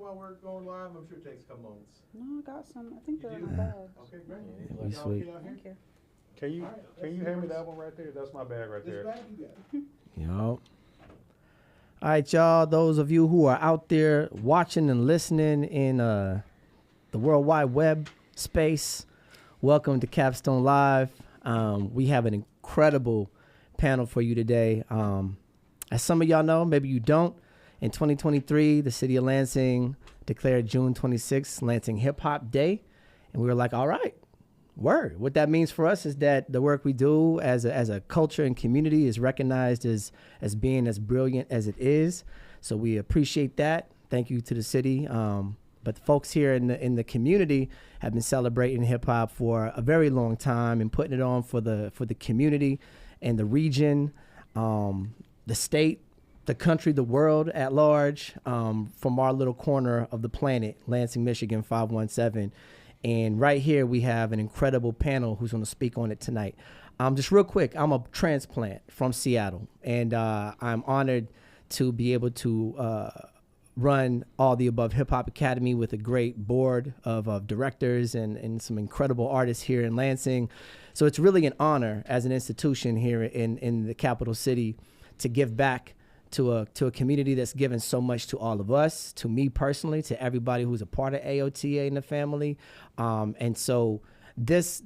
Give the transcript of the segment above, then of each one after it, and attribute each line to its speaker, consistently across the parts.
Speaker 1: while we're going live? I'm sure it takes a couple moments.
Speaker 2: No, I got some. I think
Speaker 1: You
Speaker 2: they're
Speaker 1: do?
Speaker 2: in my bag.
Speaker 1: Okay, great.
Speaker 3: Yeah,
Speaker 1: Y'all
Speaker 3: sweet.
Speaker 1: okay out here?
Speaker 2: Thank you.
Speaker 4: Can you hand me that one right there? That's my bag right
Speaker 1: This
Speaker 4: there.
Speaker 1: bag you got.
Speaker 3: Yo. All right, y'all. Those of you who are out there watching and listening in the World Wide Web space, welcome to Capstone Live. We have an incredible panel for you today. As some of y'all know, maybe you don't, in 2023, the city of Lansing declared June 26th Lansing Hip Hop Day. And we were like, all right, word. What that means for us is that the work we do as a culture and community is recognized as being as brilliant as it is. So we appreciate that. Thank you to the city. But the folks here in the community have been celebrating hip hop for a very long time and putting it on for the community and the region, the state, the country, the world at large, from our little corner of the planet, Lansing, Michigan, 517. And right here, we have an incredible panel who's going to speak on it tonight. Just real quick, I'm a transplant from Seattle, and I'm honored to be able to run All the Above Hip Hop Academy with a great board of directors and some incredible artists here in Lansing. So it's really an honor as an institution here in the capital city to give back to a community that's given so much to all of us, to me personally, to everybody who's a part of AOTA in the family. And so this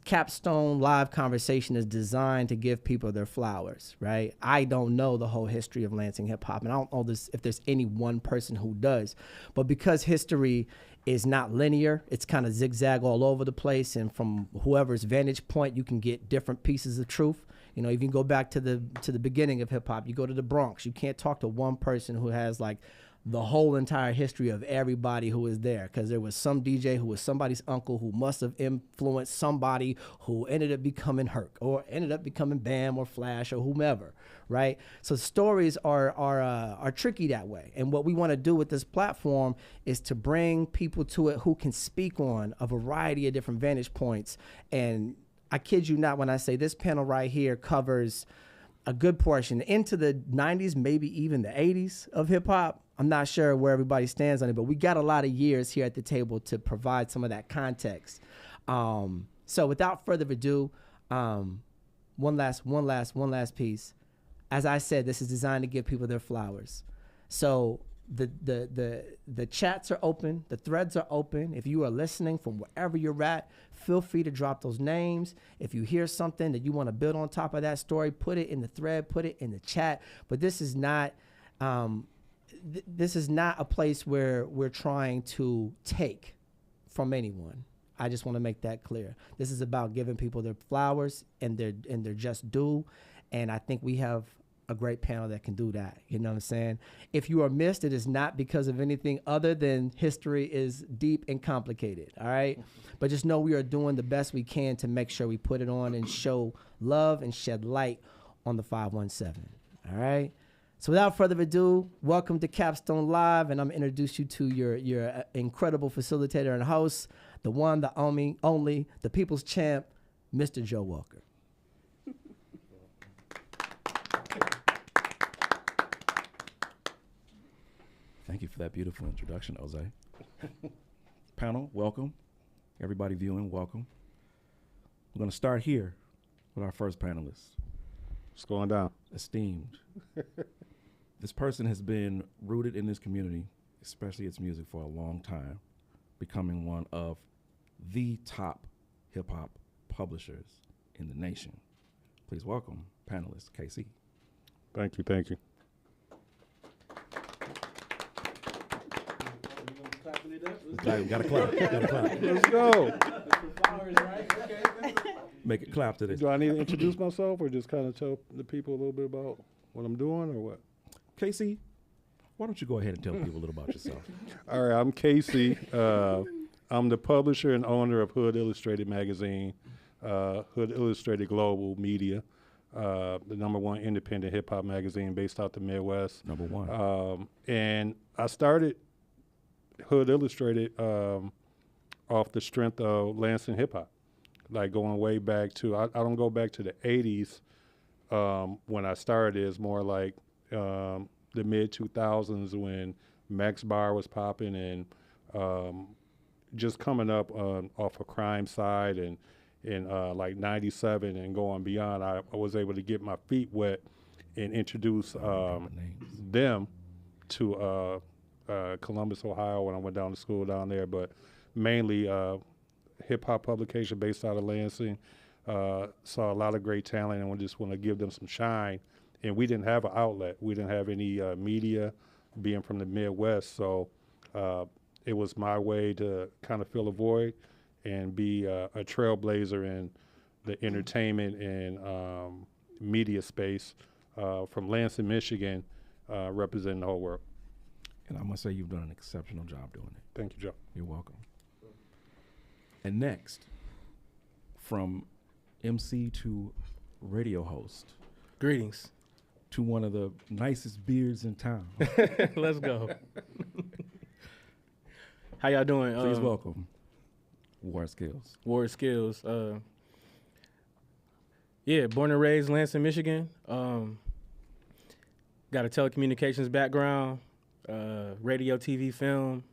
Speaker 3: Capstone Live conversation is designed to give people their flowers, right? I don't know the whole history of Lansing hip hop, and I don't know if there's any one person who does. But because history is not linear, it's kind of zigzag all over the place, and from whoever's vantage point, you can get different pieces of truth. You know, if you go back to the beginning of hip hop, you go to the Bronx, you can't talk to one person who has like the whole entire history of everybody who was there, because there was some DJ who was somebody's uncle who must have influenced somebody who ended up becoming Herc or ended up becoming Bam or Flash or whomever, right? So stories are tricky that way. And what we want to do with this platform is to bring people to it who can speak on a variety of different vantage points. And I kid you not when I say this panel right here covers a good portion into the 90s, maybe even the 80s of hip hop. I'm not sure where everybody stands on it, but we got a lot of years here at the table to provide some of that context. So without further ado, one last piece. As I said, this is designed to give people their flowers. So the chats are open, the threads are open. If you are listening from wherever you're at, feel free to drop those names. If you hear something that you want to build on top of that story, put it in the thread, put it in the chat. But this is not a place where we're trying to take from anyone. I just want to make that clear. This is about giving people their flowers and their just due. And I think we have a great panel that can do that. You know what I'm saying? If you are missed, it is not because of anything other than history is deep and complicated. All right. But just know we are doing the best we can to make sure we put it on and show love and shed light on the 517. All right. So without further ado, welcome to Capstone Live. And I'm going to introduce you to your incredible facilitator and host, the one, the only, the people's champ, Mr. Joe Walker.
Speaker 5: Thank you for that beautiful introduction, Jose. Panel, welcome. Everybody viewing, welcome. We're going to start here with our first panelist.
Speaker 4: What's going down?
Speaker 5: Esteemed. This person has been rooted in this community, especially its music, for a long time, becoming one of the top hip-hop publishers in the nation. Please welcome panelist KC.
Speaker 4: Thank you.
Speaker 5: Gotta clap.
Speaker 4: Let's go.
Speaker 5: Make it clap to this.
Speaker 4: Do I need to introduce myself or just kind of tell the people a little bit about what I'm doing or what?
Speaker 5: KC, why don't you go ahead and tell people a little about yourself?
Speaker 4: All right, I'm Casey. I'm the publisher and owner of Hood Illustrated magazine, Hood Illustrated Global Media, the #1 independent hip hop magazine based out the Midwest.
Speaker 5: Number one.
Speaker 4: And I started Hood Illustrated off the strength of Lansing hip hop, like going way back to, I don't go back to the 80s when I started. It's more like the mid 2000s when Max Bar was popping, and just coming up off a crime side and in like 97 and going beyond, I was able to get my feet wet and introduce them to Columbus, Ohio when I went down to school down there, but mainly hip-hop publication based out of Lansing. Saw a lot of great talent and we just want to give them some shine. And we didn't have an outlet. We didn't have any media being from the Midwest, so it was my way to kind of fill a void and be a trailblazer in the entertainment and media space from Lansing, Michigan, representing the whole world.
Speaker 5: And I must say you've done an exceptional job doing it.
Speaker 4: Thank you, Joe.
Speaker 5: You're welcome. And next, from MC to radio host
Speaker 2: Greetings.
Speaker 5: to one of the nicest beards in town.
Speaker 2: Let's go. How y'all doing?
Speaker 5: Please welcome Ward Skills.
Speaker 2: Ward Skills. Yeah, born and raised Lansing, Michigan. Got a telecommunications background, radio, TV, film.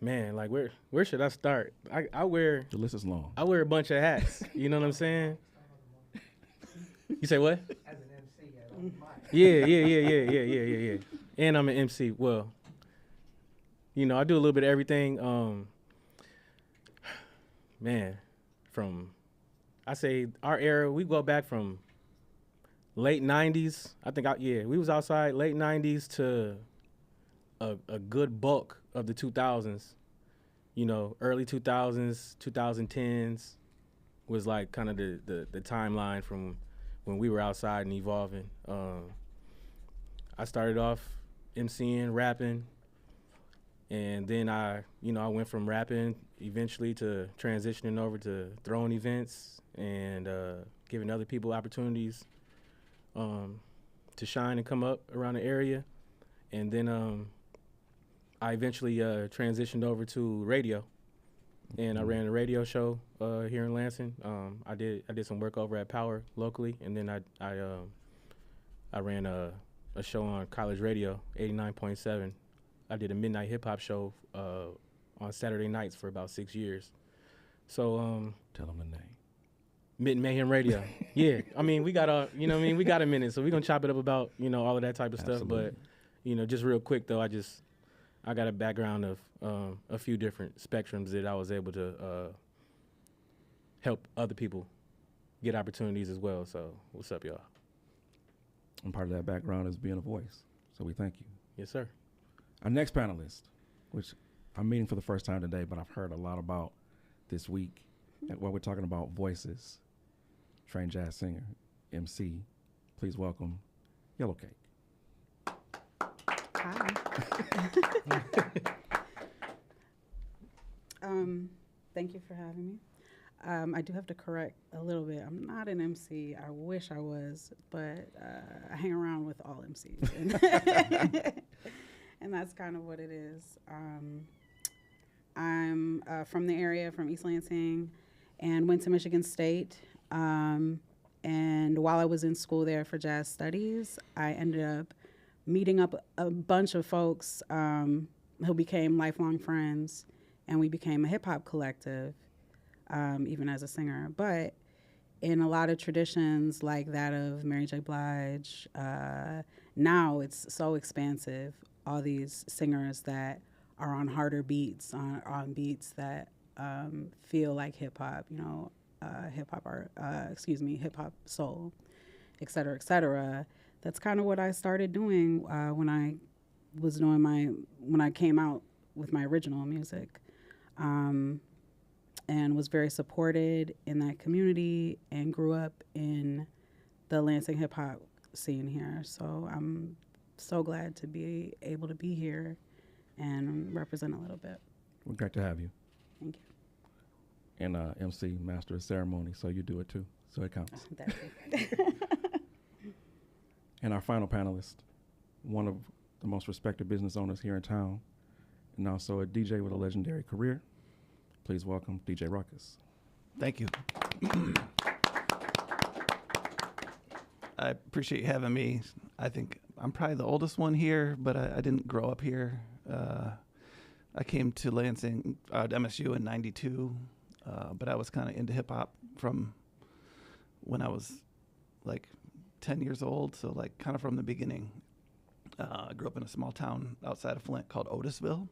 Speaker 2: Man, like where should I start? I wear
Speaker 5: The list is long.
Speaker 2: I wear a bunch of hats. You know what I'm saying? You say what?
Speaker 3: As an MC, I don't mind.
Speaker 2: Yeah. And I'm an MC. Well, you know, I do a little bit of everything. Man, I say our era, we go back from late 90s. I think, we was outside late 90s to a good bulk of the 2000s. You know, early 2000s, 2010s was like kind of the timeline from when we were outside and evolving. I started off MCing, rapping, and then I went from rapping eventually to transitioning over to throwing events and giving other people opportunities to shine and come up around the area. And then I eventually transitioned over to radio, and I ran a radio show here in Lansing. I did some work over at Power locally, and then I ran a show on college radio, 89.7. I did a midnight hip hop show on Saturday nights for about 6 years. So
Speaker 5: Tell them the name.
Speaker 2: Mitten Mayhem Radio. Yeah, I mean we got a minute, so we're gonna chop it up about all of that type of
Speaker 5: Absolutely.
Speaker 2: stuff. But just real quick though, I got a background of a few different spectrums that I was able to help other people get opportunities as well. So what's up, y'all?
Speaker 5: And part of that background is being a voice. So we thank you.
Speaker 2: Yes, sir.
Speaker 5: Our next panelist, which I'm meeting for the first time today, but I've heard a lot about this week, while we're talking about voices, trained jazz singer, MC. Please welcome Yellow Cake.
Speaker 6: Hi. Thank you for having me. I do have to correct a little bit. I'm not an MC. I wish I was, but I hang around with all MCs. And that's kind of what it is. I'm from the area, from East Lansing, and went to Michigan State. And while I was in school there for jazz studies, I ended up meeting up a bunch of folks who became lifelong friends, and we became a hip-hop collective, even as a singer. But in a lot of traditions like that of Mary J. Blige, now it's so expansive, all these singers that are on harder beats, on beats that feel like hip-hop, hip-hop soul, et cetera, et cetera. That's kind of what I started doing when I came out with my original music, and was very supported in that community and grew up in the Lansing hip hop scene here. So I'm so glad to be able to be here and represent a little bit.
Speaker 5: We're great to have you.
Speaker 6: Thank you.
Speaker 5: And MC, Master of Ceremony, so you do it too, so it counts.
Speaker 6: That's it.
Speaker 5: And our final panelist, one of the most respected business owners here in town, and also a DJ with a legendary career. Please welcome DJ Ruckus.
Speaker 7: Thank you. I appreciate you having me. I think I'm probably the oldest one here, but I didn't grow up here. I came to Lansing at MSU in '92, but I was kind of into hip hop from when I was like 10 years old, so like kind of from the beginning. I grew up in a small town outside of Flint called Otisville,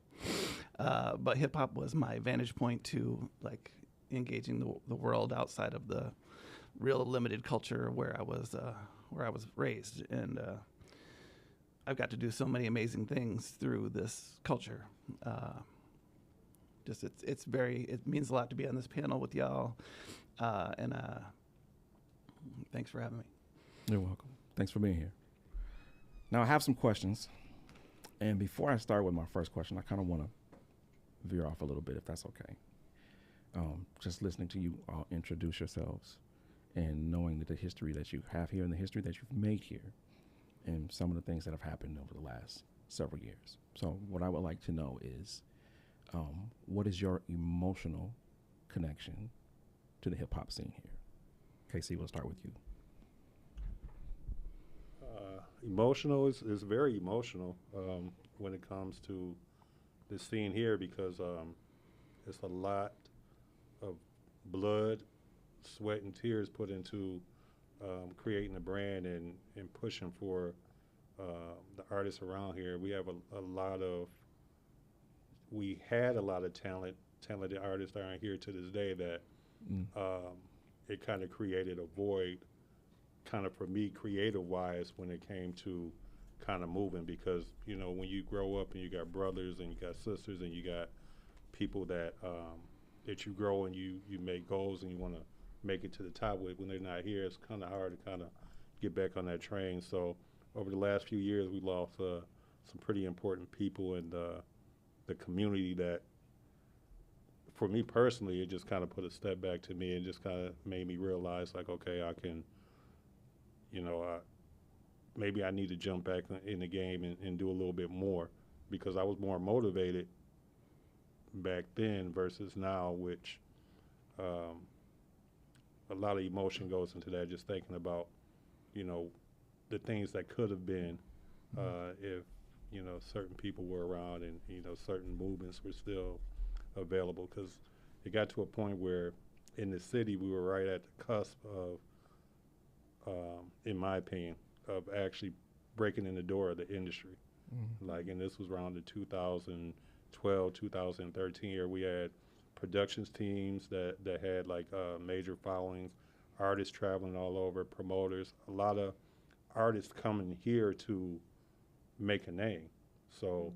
Speaker 7: but hip hop was my vantage point to like engaging the world outside of the real limited culture where I was raised, and I've got to do so many amazing things through this culture. Just it means a lot to be on this panel with y'all, and thanks for having me.
Speaker 5: You're welcome. Thanks for being here. Now I have some questions, and before I start with my first question, I kind of want to veer off a little bit, if that's okay. Just listening to you all introduce yourselves and knowing that the history that you have here and the history that you've made here and some of the things that have happened over the last several years. So what I would like to know is, what is your emotional connection to the hip hop scene here? Casey, we'll start with you.
Speaker 4: Emotional is very emotional when it comes to the scene here because it's a lot of blood, sweat, and tears put into creating a brand and pushing for the artists around here. We have we had a lot of talented artists that aren't here to this day that it kind of created a void kind of for me creative-wise when it came to kind of moving because, you know, when you grow up and you got brothers and you got sisters and you got people that that you grow and you make goals and you want to make it to the top with, when they're not here, it's kind of hard to kind of get back on that train. So over the last few years, we lost some pretty important people in the community that, for me personally, it just kind of put a step back to me and just kind of made me realize, like, okay, I can, you know, maybe I need to jump back in the game and do a little bit more because I was more motivated back then versus now, which a lot of emotion goes into that, just thinking about, you know, the things that could have been if, you know, certain people were around and, you know, certain movements were still available because it got to a point where in the city we were right at the cusp of, in my opinion, of actually breaking in the door of the industry. Like, and this was around the 2012, 2013 year. We had productions teams that had like major followings, artists traveling all over, promoters, a lot of artists coming here to make a name. So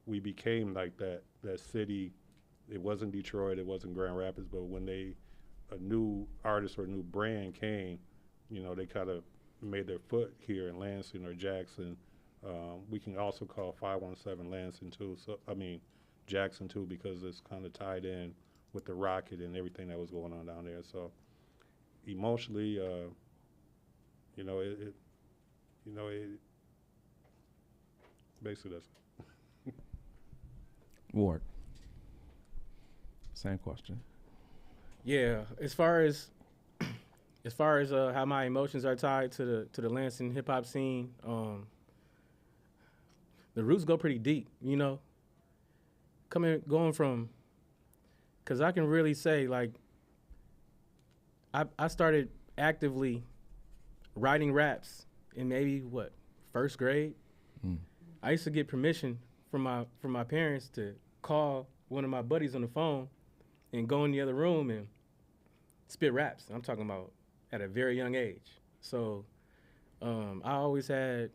Speaker 4: we became like that city. It wasn't Detroit, it wasn't Grand Rapids, but when a new artist or a new brand came, you know, they kind of made their foot here in Lansing or Jackson. We can also call 517 Lansing too. So I mean Jackson too, because it's kind of tied in with the Rocket and everything that was going on down there. So emotionally, you know, it basically that's it.
Speaker 5: Ward, same question.
Speaker 2: Yeah, as far as how my emotions are tied to the Lansing hip hop scene, the roots go pretty deep, you know. Going from, cause I can really say like, I started actively writing raps in maybe first grade. I used to get permission from my parents to call one of my buddies on the phone and go in the other room and spit raps. I'm talking about at a very young age. So I always had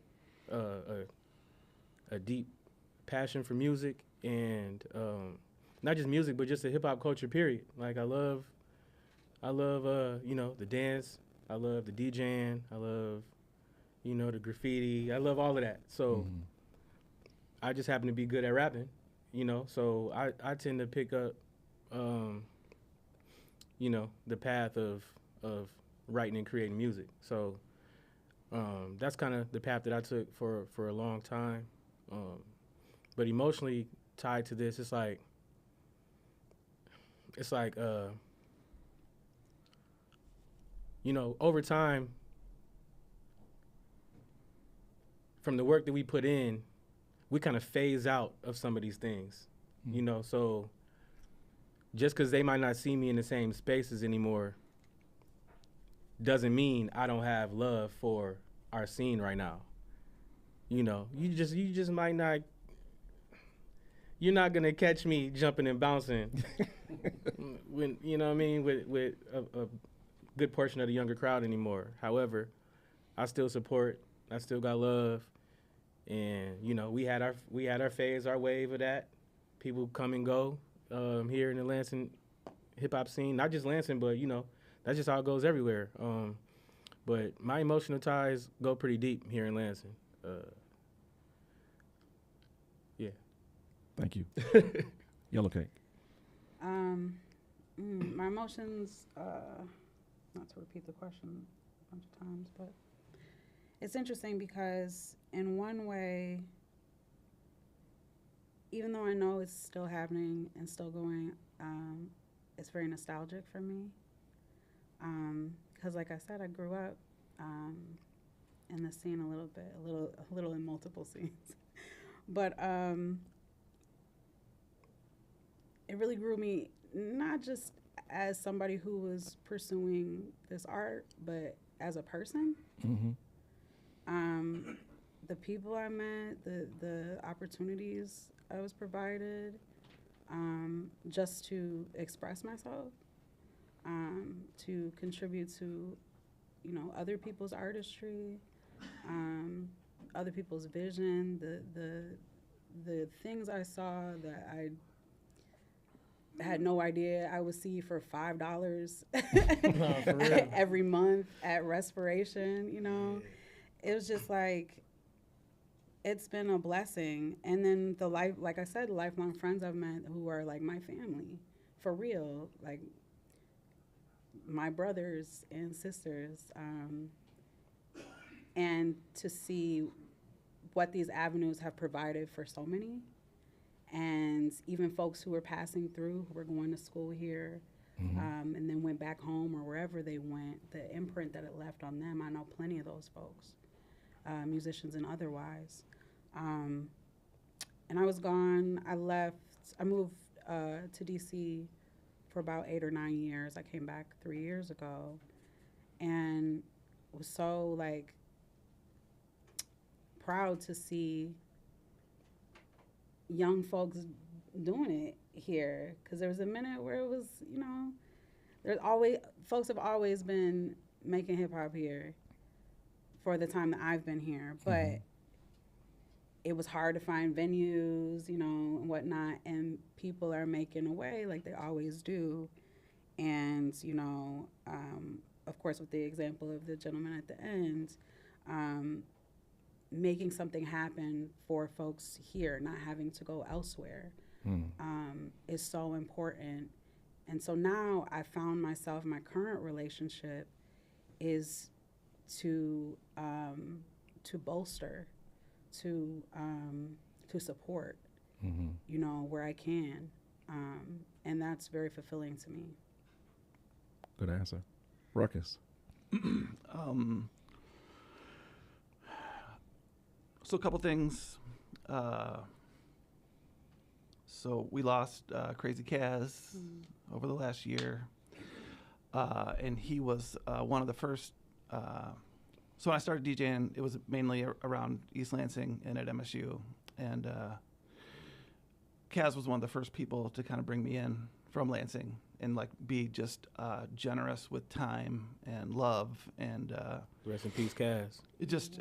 Speaker 2: a deep passion for music and not just music, but just the hip hop culture, period. Like I love you know, the dance. I love the DJing. I love, you know, the graffiti. I love all of that. So I just happen to be good at rapping, you know. So I tend to pick up, you know, the path of writing and creating music. So that's kind of the path that I took for a long time. But emotionally tied to this, it's like you know, over time, from the work that we put in, we kind of phase out of some of these things, you know. So just because they might not see me in the same spaces anymore doesn't mean I don't have love for our scene right now. You know, you just might not. You're not gonna catch me jumping and bouncing when, you know what I mean, with a good portion of the younger crowd anymore. However, I still support. I still got love, and you know, we had our phase, our wave of that. People come and go here in the Lansing hip hop scene. Not just Lansing, but you know, that's just how it goes everywhere. But my emotional ties go pretty deep here in Lansing. Yeah.
Speaker 5: Thank you. Yellow Cake.
Speaker 6: My emotions, not to repeat the question a bunch of times, but it's interesting because in one way, even though I know it's still happening and still going, it's very nostalgic for me. Because like I said, I grew up in the scene a little in multiple scenes. But it really grew me, not just as somebody who was pursuing this art, but as a person.
Speaker 5: Mm-hmm.
Speaker 6: The people I met, the opportunities I was provided, just to express myself, to contribute to, you know, other people's artistry, other people's vision, the things I saw that I had no idea I would see for $5
Speaker 2: For real.
Speaker 6: every month at Respiration, you know. It was just like, it's been a blessing. And then like I said, lifelong friends I've met who are like my family, for real, like my brothers and sisters. And to see what these avenues have provided for so many. And even folks who were passing through, who were going to school here, and then went back home or wherever they went, the imprint that it left on them, I know plenty of those folks, musicians and otherwise. And I was gone. I moved to DC for about 8 or 9 years. I came back 3 years ago and was so like proud to see young folks doing it here, because there was a minute where it was, you know, folks have always been making hip hop here for the time that I've been here, but it was hard to find venues, you know, and whatnot, and people are making a way like they always do. And, you know, of course, with the example of the gentleman at the end, making something happen for folks here, not having to go elsewhere, is so important. And so now I found myself, my current relationship is to bolster, to support, you know, where I can. And that's very fulfilling to me.
Speaker 5: Good answer. Ruckus.
Speaker 7: So a couple things. So we lost Crazy Kaz over the last year. And he was one of the first. So when I started DJing, it was mainly around East Lansing and at MSU. And Kaz was one of the first people to kind of bring me in from Lansing and like be just generous with time and love. And
Speaker 2: Rest in peace, Kaz.
Speaker 7: it just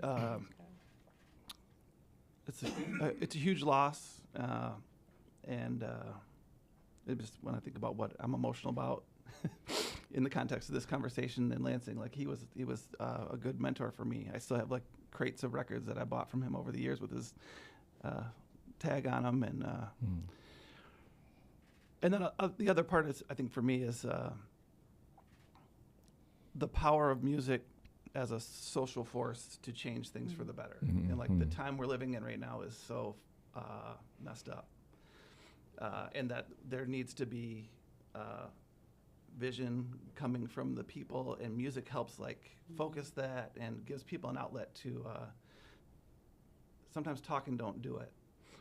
Speaker 7: it's a huge loss, and it just, when I think about what I'm emotional about in the context of this conversation in Lansing, like he was a good mentor for me. I still have like crates of records that I bought from him over the years with his tag on them, and then the other part is, I think for me, is the power of music as a social force to change things for the better. And like the time we're living in right now is so messed up. And that there needs to be vision coming from the people, and music helps like focus that and gives people an outlet sometimes talking don't do it.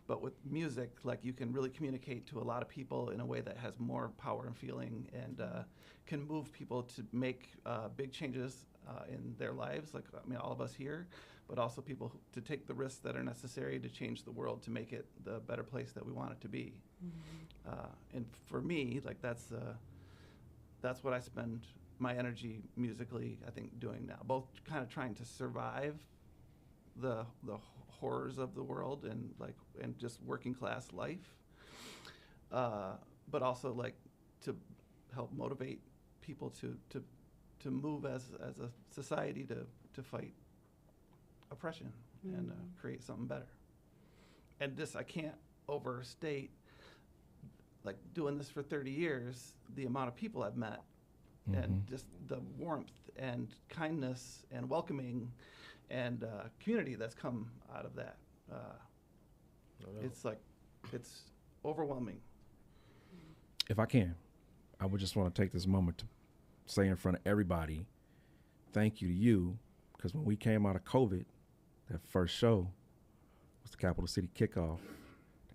Speaker 7: But with music, like, you can really communicate to a lot of people in a way that has more power and feeling, and can move people to make big changes in their lives. Like, I mean, all of us here, but also people to take the risks that are necessary to change the world, to make it the better place that we want it to be. And for me, like, that's what I spend my energy musically, I think, doing now. Both kind of trying to survive the horrors of the world and just working class life, but also like to help motivate people to move as a society to fight oppression and create something better. And this, I can't overstate, like, doing this for 30 years, the amount of people I've met, and just the warmth and kindness and welcoming and community that's come out of that. It's like, it's overwhelming.
Speaker 5: If I can, I would just want to take this moment to say in front of everybody, thank you to you, because when we came out of COVID, that first show was the Capital City Kickoff,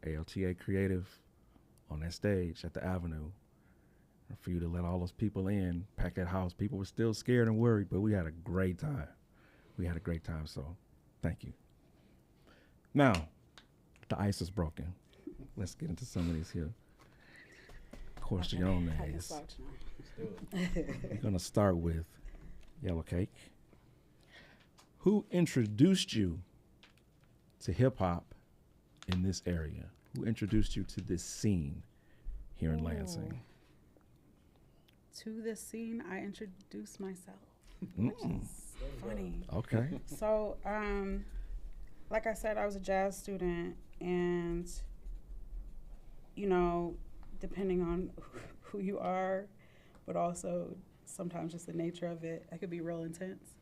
Speaker 5: ALTA Creative on that stage at the Avenue. And for you to let all those people in, pack that house, people were still scared and worried, but we had a great time. We had a great time, so thank you. Now, the ice is broken. Let's get into some of these here questiones. We're gonna start with Yellow Cake. Who introduced you to hip hop in this area? Who introduced you to this scene here in Lansing?
Speaker 6: To this scene, I introduced myself, which is funny.
Speaker 5: Okay.
Speaker 6: So, like I said, I was a jazz student, and, you know, depending on who you are, but also sometimes just the nature of it, it could be real intense.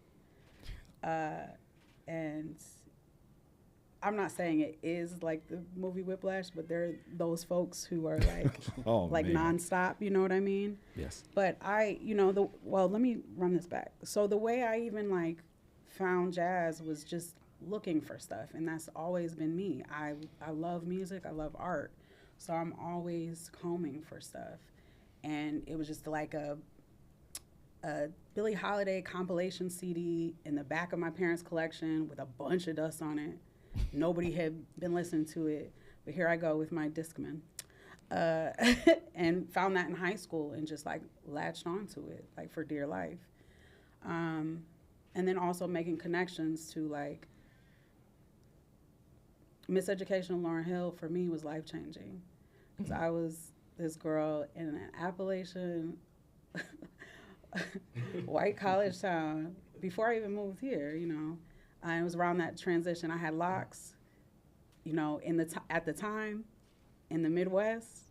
Speaker 6: And I'm not saying it is like the movie Whiplash, but there are those folks who are like, like
Speaker 5: man.
Speaker 6: nonstop, you know what I mean?
Speaker 5: Yes.
Speaker 6: But let me run this back. So the way I even like found jazz was just looking for stuff, and that's always been me. I love music, I love art, so I'm always combing for stuff. And it was just like a Billie Holiday compilation CD in the back of my parents' collection with a bunch of dust on it. Nobody had been listening to it, but here I go with my Discman. And found that in high school and just like latched onto it, like for dear life. And then also making connections to like Miseducation of Lauryn Hill for me was life-changing. Because I was this girl in an Appalachian white college town before I even moved here, you know. And it was around that transition. I had locks, you know, at the time in the Midwest.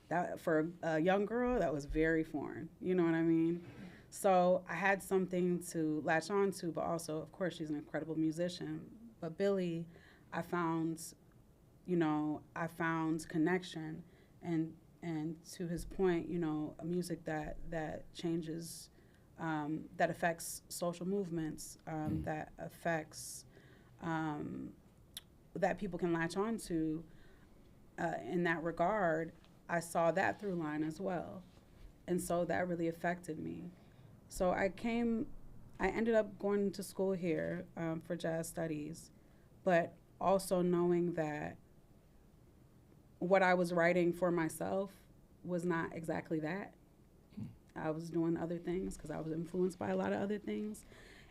Speaker 6: That for a young girl, that was very foreign. You know what I mean? So I had something to latch on to, but also, of course, she's an incredible musician. But Billie, I found connection, and to his point, you know, a music that changes, that affects social movements, that affects, that people can latch on to. In that regard, I saw that through line as well, and so that really affected me. So I ended up going to school here for jazz studies, but also knowing that what I was writing for myself was not exactly that. I was doing other things because I was influenced by a lot of other things.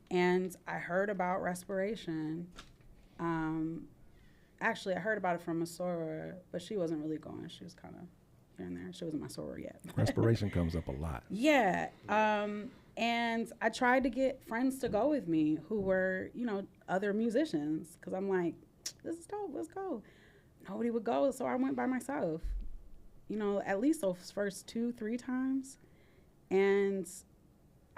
Speaker 6: And I heard about respiration. Actually, I heard about it from a soror, but she wasn't really going. She was kind of here and there. She wasn't my soror yet.
Speaker 5: Respiration comes up a lot.
Speaker 6: Yeah. And I tried to get friends to go with me who were, you know, other musicians, because I'm like, this is dope, let's go. Nobody would go, so I went by myself, you know, at least those first 2-3 times. And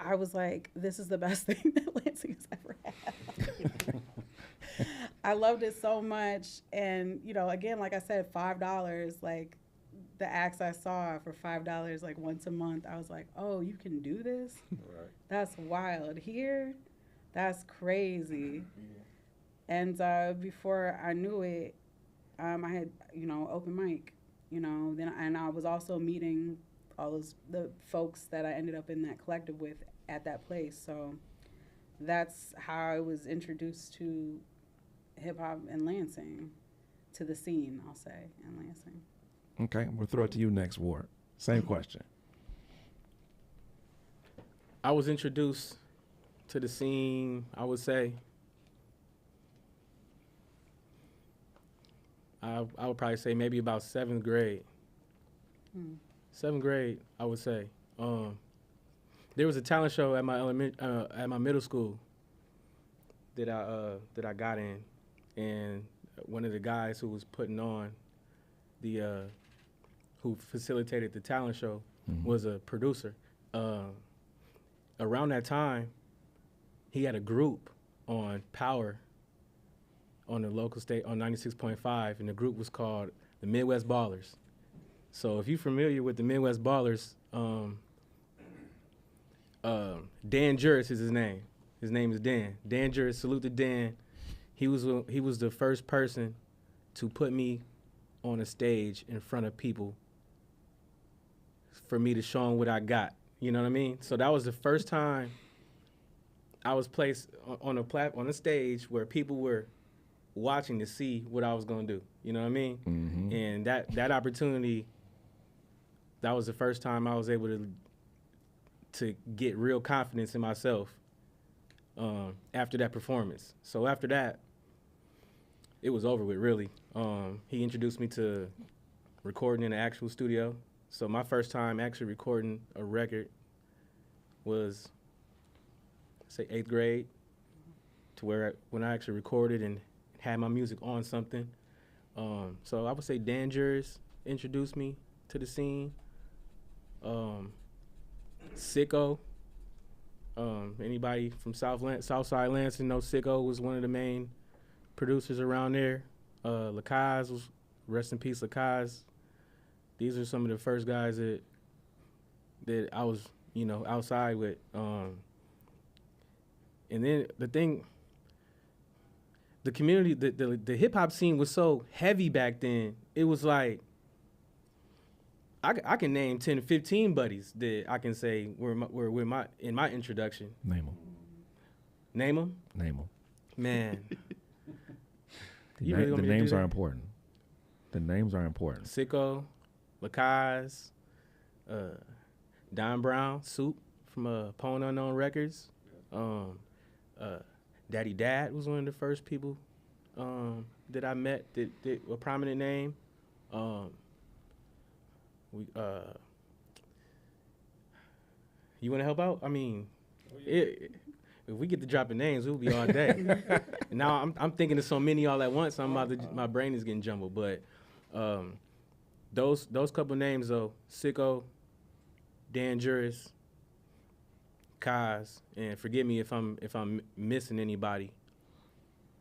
Speaker 6: I was like, this is the best thing that Lansing has ever had. I loved it so much. And, you know, again, like I said, $5, like the acts I saw for $5, like once a month, I was like, oh, you can do this?
Speaker 1: Right.
Speaker 6: That's wild. Here, that's crazy. And before I knew it, I had, open mic, and I was also meeting the folks that I ended up in that collective with at that place. So that's how I was introduced to hip hop in Lansing, to the scene, I'll say, in Lansing.
Speaker 5: Okay, we'll throw it to you next, Ward. Same question.
Speaker 2: I was introduced to the scene, I would say, I would probably say maybe about 7th grade. 7th grade, I would say. There was a talent show at my middle school that I got in, and one of the guys who was putting on who facilitated the talent show was a producer. Around that time, he had a group on Power on the local state on 96.5, and the group was called the Midwest Ballers. So if you're familiar with the Midwest Ballers, Dan Juris is his name. His name is Dan. Dan Juris, salute to Dan. He was the first person to put me on a stage in front of people for me to show them what I got. You know what I mean? So that was the first time I was placed on a stage where people were watching to see what I was gonna do. You know what I mean?
Speaker 5: Mm-hmm.
Speaker 2: And that opportunity, that was the first time I was able to get real confidence in myself after that performance. So after that, it was over with, really. He introduced me to recording in an actual studio. So my first time actually recording a record was, say, 8th grade, to where when I actually recorded and had my music on something. So I would say Dan Juris introduced me to the scene. Sicko. Anybody from Southside Lansing knows Sicko was one of the main producers around there. Lakaz was, rest in peace, Lakaz. These are some of the first guys that I was, outside with. And then the community, the hip hop scene was so heavy back then. It was like, I can name 10 to 15 buddies that I can say were in my introduction.
Speaker 5: Name them.
Speaker 2: Name them?
Speaker 5: Name them.
Speaker 2: Man.
Speaker 5: The
Speaker 2: You really want me to do
Speaker 5: names
Speaker 2: that?
Speaker 5: are important. The names are important.
Speaker 2: Sicko, Lakaz, Don Brown, Soup from Pone Unknown Records. Daddy Dad was one of the first people that I met that a prominent name. You want to help out? I mean, if we get to dropping names, we'll be all day. And now I'm thinking of so many all at once. My brain is getting jumbled. But those couple names though, Sicko, Dan Juris, Kaz, and forgive me if I'm missing anybody.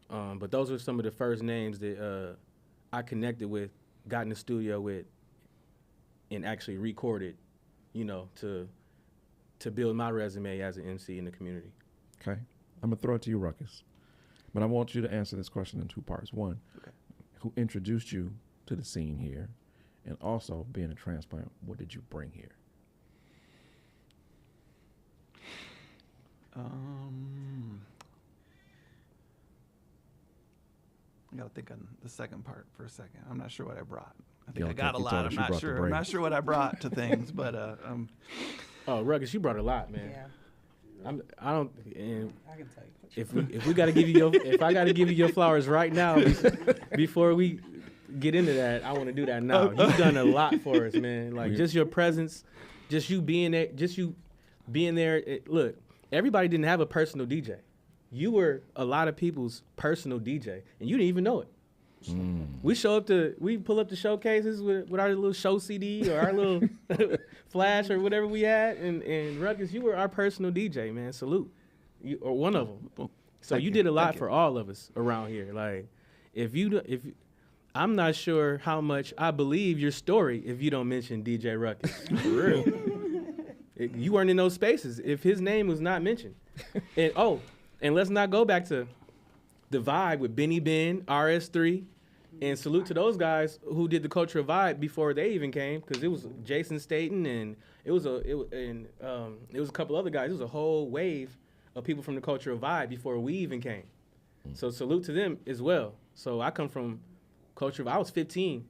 Speaker 2: But those are some of the first names that I connected with, got in the studio with, and actually recorded, to build my resume as an MC in the community.
Speaker 5: Okay. I'm going to throw it to you, Ruckus. But I want you to answer this question in two parts. One, who introduced you to the scene here? And also, being a transplant, what did you bring here?
Speaker 7: I got to think on the second part for a second. I'm not sure what I brought. I
Speaker 5: Yeah,
Speaker 7: think I got a
Speaker 5: you
Speaker 7: lot.
Speaker 5: told us
Speaker 7: I'm
Speaker 5: you
Speaker 7: not
Speaker 5: brought the
Speaker 7: sure. I'm not
Speaker 5: braids.
Speaker 7: sure what I brought to things, but
Speaker 2: Oh, Ruckus, you brought a lot, man.
Speaker 6: Yeah,
Speaker 2: And
Speaker 6: I can tell you.
Speaker 2: if we got to give you if I got to give you your flowers right now before we get into that, I want to do that now. You've done a lot for us, man. Like just your presence, just you being there. Look, everybody didn't have a personal DJ. You were a lot of people's personal DJ, and you didn't even know it. We pull up the showcases with our little show CD or our little flash or whatever we had, and Ruckus, you were our personal DJ, man. Salute, or one of them. So you did a lot for all of us around here. Like, I'm not sure how much I believe your story if you don't mention DJ Ruckus. For real, you weren't in those spaces if his name was not mentioned. And let's not go back to the Vibe with Benny Ben, RS3, and salute to those guys who did the Culture Vibe before they even came, because it was Jason Staten and it was a couple other guys. It was a whole wave of people from the Culture Vibe before we even came. So salute to them as well. So I come from Culture. I was 15,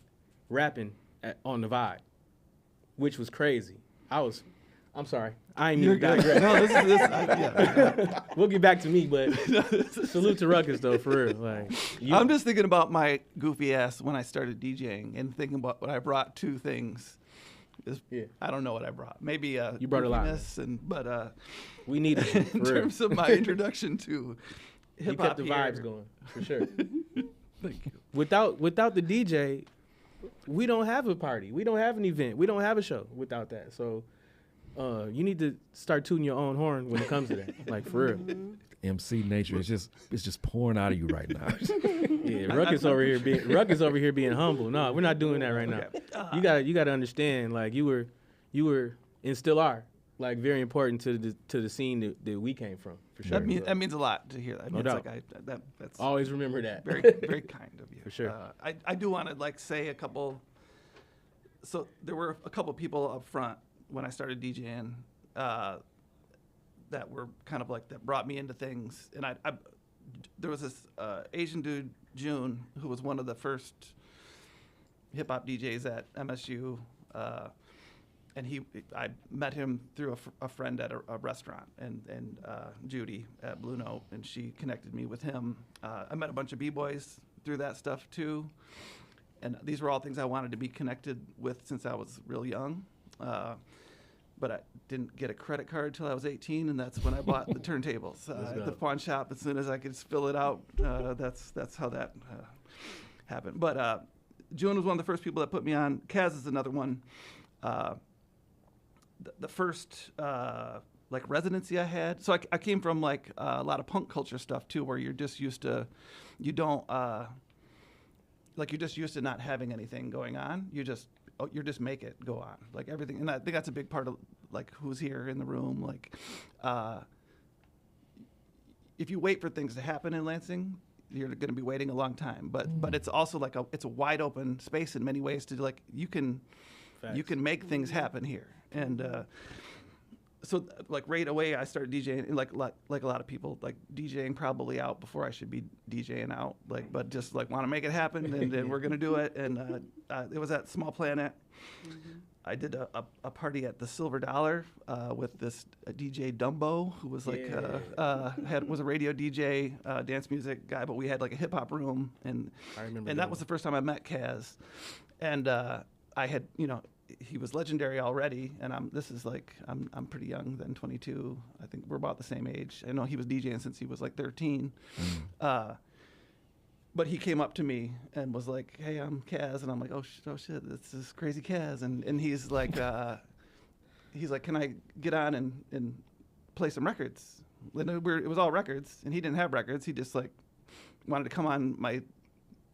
Speaker 2: rapping on the Vibe, which was crazy. I'm sorry. I ain't mean to digress.
Speaker 7: No, yeah.
Speaker 2: We'll get back to me, but salute to Ruckus though, for real. Like,
Speaker 7: I'm just thinking about my goofy ass when I started DJing and thinking about what I brought to things.
Speaker 2: Yeah.
Speaker 7: I don't know what I brought. Maybe
Speaker 2: You brought a lot.
Speaker 7: But
Speaker 2: we needed you,
Speaker 7: in
Speaker 2: for real.
Speaker 7: terms of my introduction to
Speaker 2: You
Speaker 7: hip
Speaker 2: kept
Speaker 7: hop
Speaker 2: the
Speaker 7: here,
Speaker 2: vibes going, for sure.
Speaker 7: Thank you.
Speaker 2: Without the DJ, we don't have a party. We don't have an event. We don't have a show without that. So you need to start tooting your own horn when it comes to that. Like, for real.
Speaker 5: MC nature is just pouring out of you right now.
Speaker 2: Yeah, Ruckus over here being humble. No, we're not doing that right now.
Speaker 7: Okay.
Speaker 2: You gotta understand, like, you were and still are, like, very important to the scene that we came from, for sure.
Speaker 7: That means a lot to hear that. I mean,
Speaker 2: No
Speaker 7: it's
Speaker 2: doubt.
Speaker 7: like that's
Speaker 2: Always remember that.
Speaker 7: very very kind of you.
Speaker 2: For sure.
Speaker 7: I do want to like say a couple. So there were a couple people up front when I started DJing that were kind of like that brought me into things, and I there was this Asian dude June who was one of the first hip hop DJs at MSU. And I met him through a friend at a restaurant, and Judy at Blue Note, and she connected me with him. I met a bunch of b-boys through that stuff too, and these were all things I wanted to be connected with since I was real young. But I didn't get a credit card till I was 18, and that's when I bought the turntables at the pawn shop. As soon as I could fill it out, that's how that happened. But June was one of the first people that put me on. Kaz is another one. The first like residency I had, so I came from like a lot of punk culture stuff too, where you're just used to, you're just used to not having anything going on. You just make it go on, like everything. And I think that's a big part of like who's here in the room. Like, if you wait for things to happen in Lansing, you're going to be waiting a long time. But it's also like it's a wide open space in many ways to like you can make things happen here. And so like right away I started DJing, like a lot of people, like DJing probably out before I should be DJing out, like, but just like want to make it happen, and then we're gonna do it. And it was at Small Planet. Mm-hmm. I did a party at the Silver Dollar with this DJ Dumbo, who was like was a radio DJ, dance music guy, but we had like a hip hop room, and that was the first time I met Kaz, and I had, he was legendary already, and I'm pretty young then, 22. I think we're about the same age. I know he was DJing since he was like 13. But he came up to me and was like, "Hey, I'm Kaz," and I'm like, "Oh shit, this is crazy Kaz," and he's like, "Can I get on and play some records?" And it was all records, and he didn't have records. He just like wanted to come on my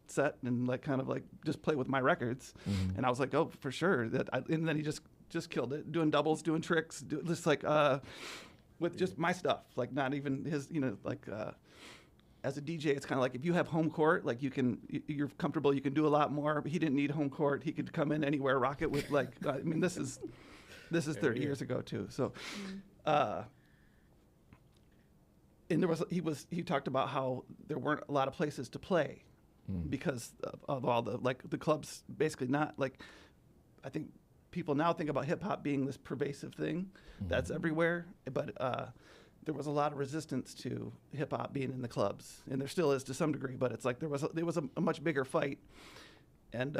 Speaker 7: set and like kind of like just play with my records. Mm-hmm. And I was like, "Oh, for sure." And then he just killed it, doing doubles, doing tricks, just like with just my stuff, like not even his, as a DJ, it's kind of like if you have home court, like you're comfortable, you can do a lot more. But he didn't need home court; he could come in anywhere, rock it with like. I mean, this is 30 years ago too. So, and he talked about how there weren't a lot of places to play because of all the clubs. Basically, not like I think people now think about hip hop being this pervasive thing that's everywhere, but. There was a lot of resistance to hip hop being in the clubs, and there still is to some degree. But it's like there was a much bigger fight. And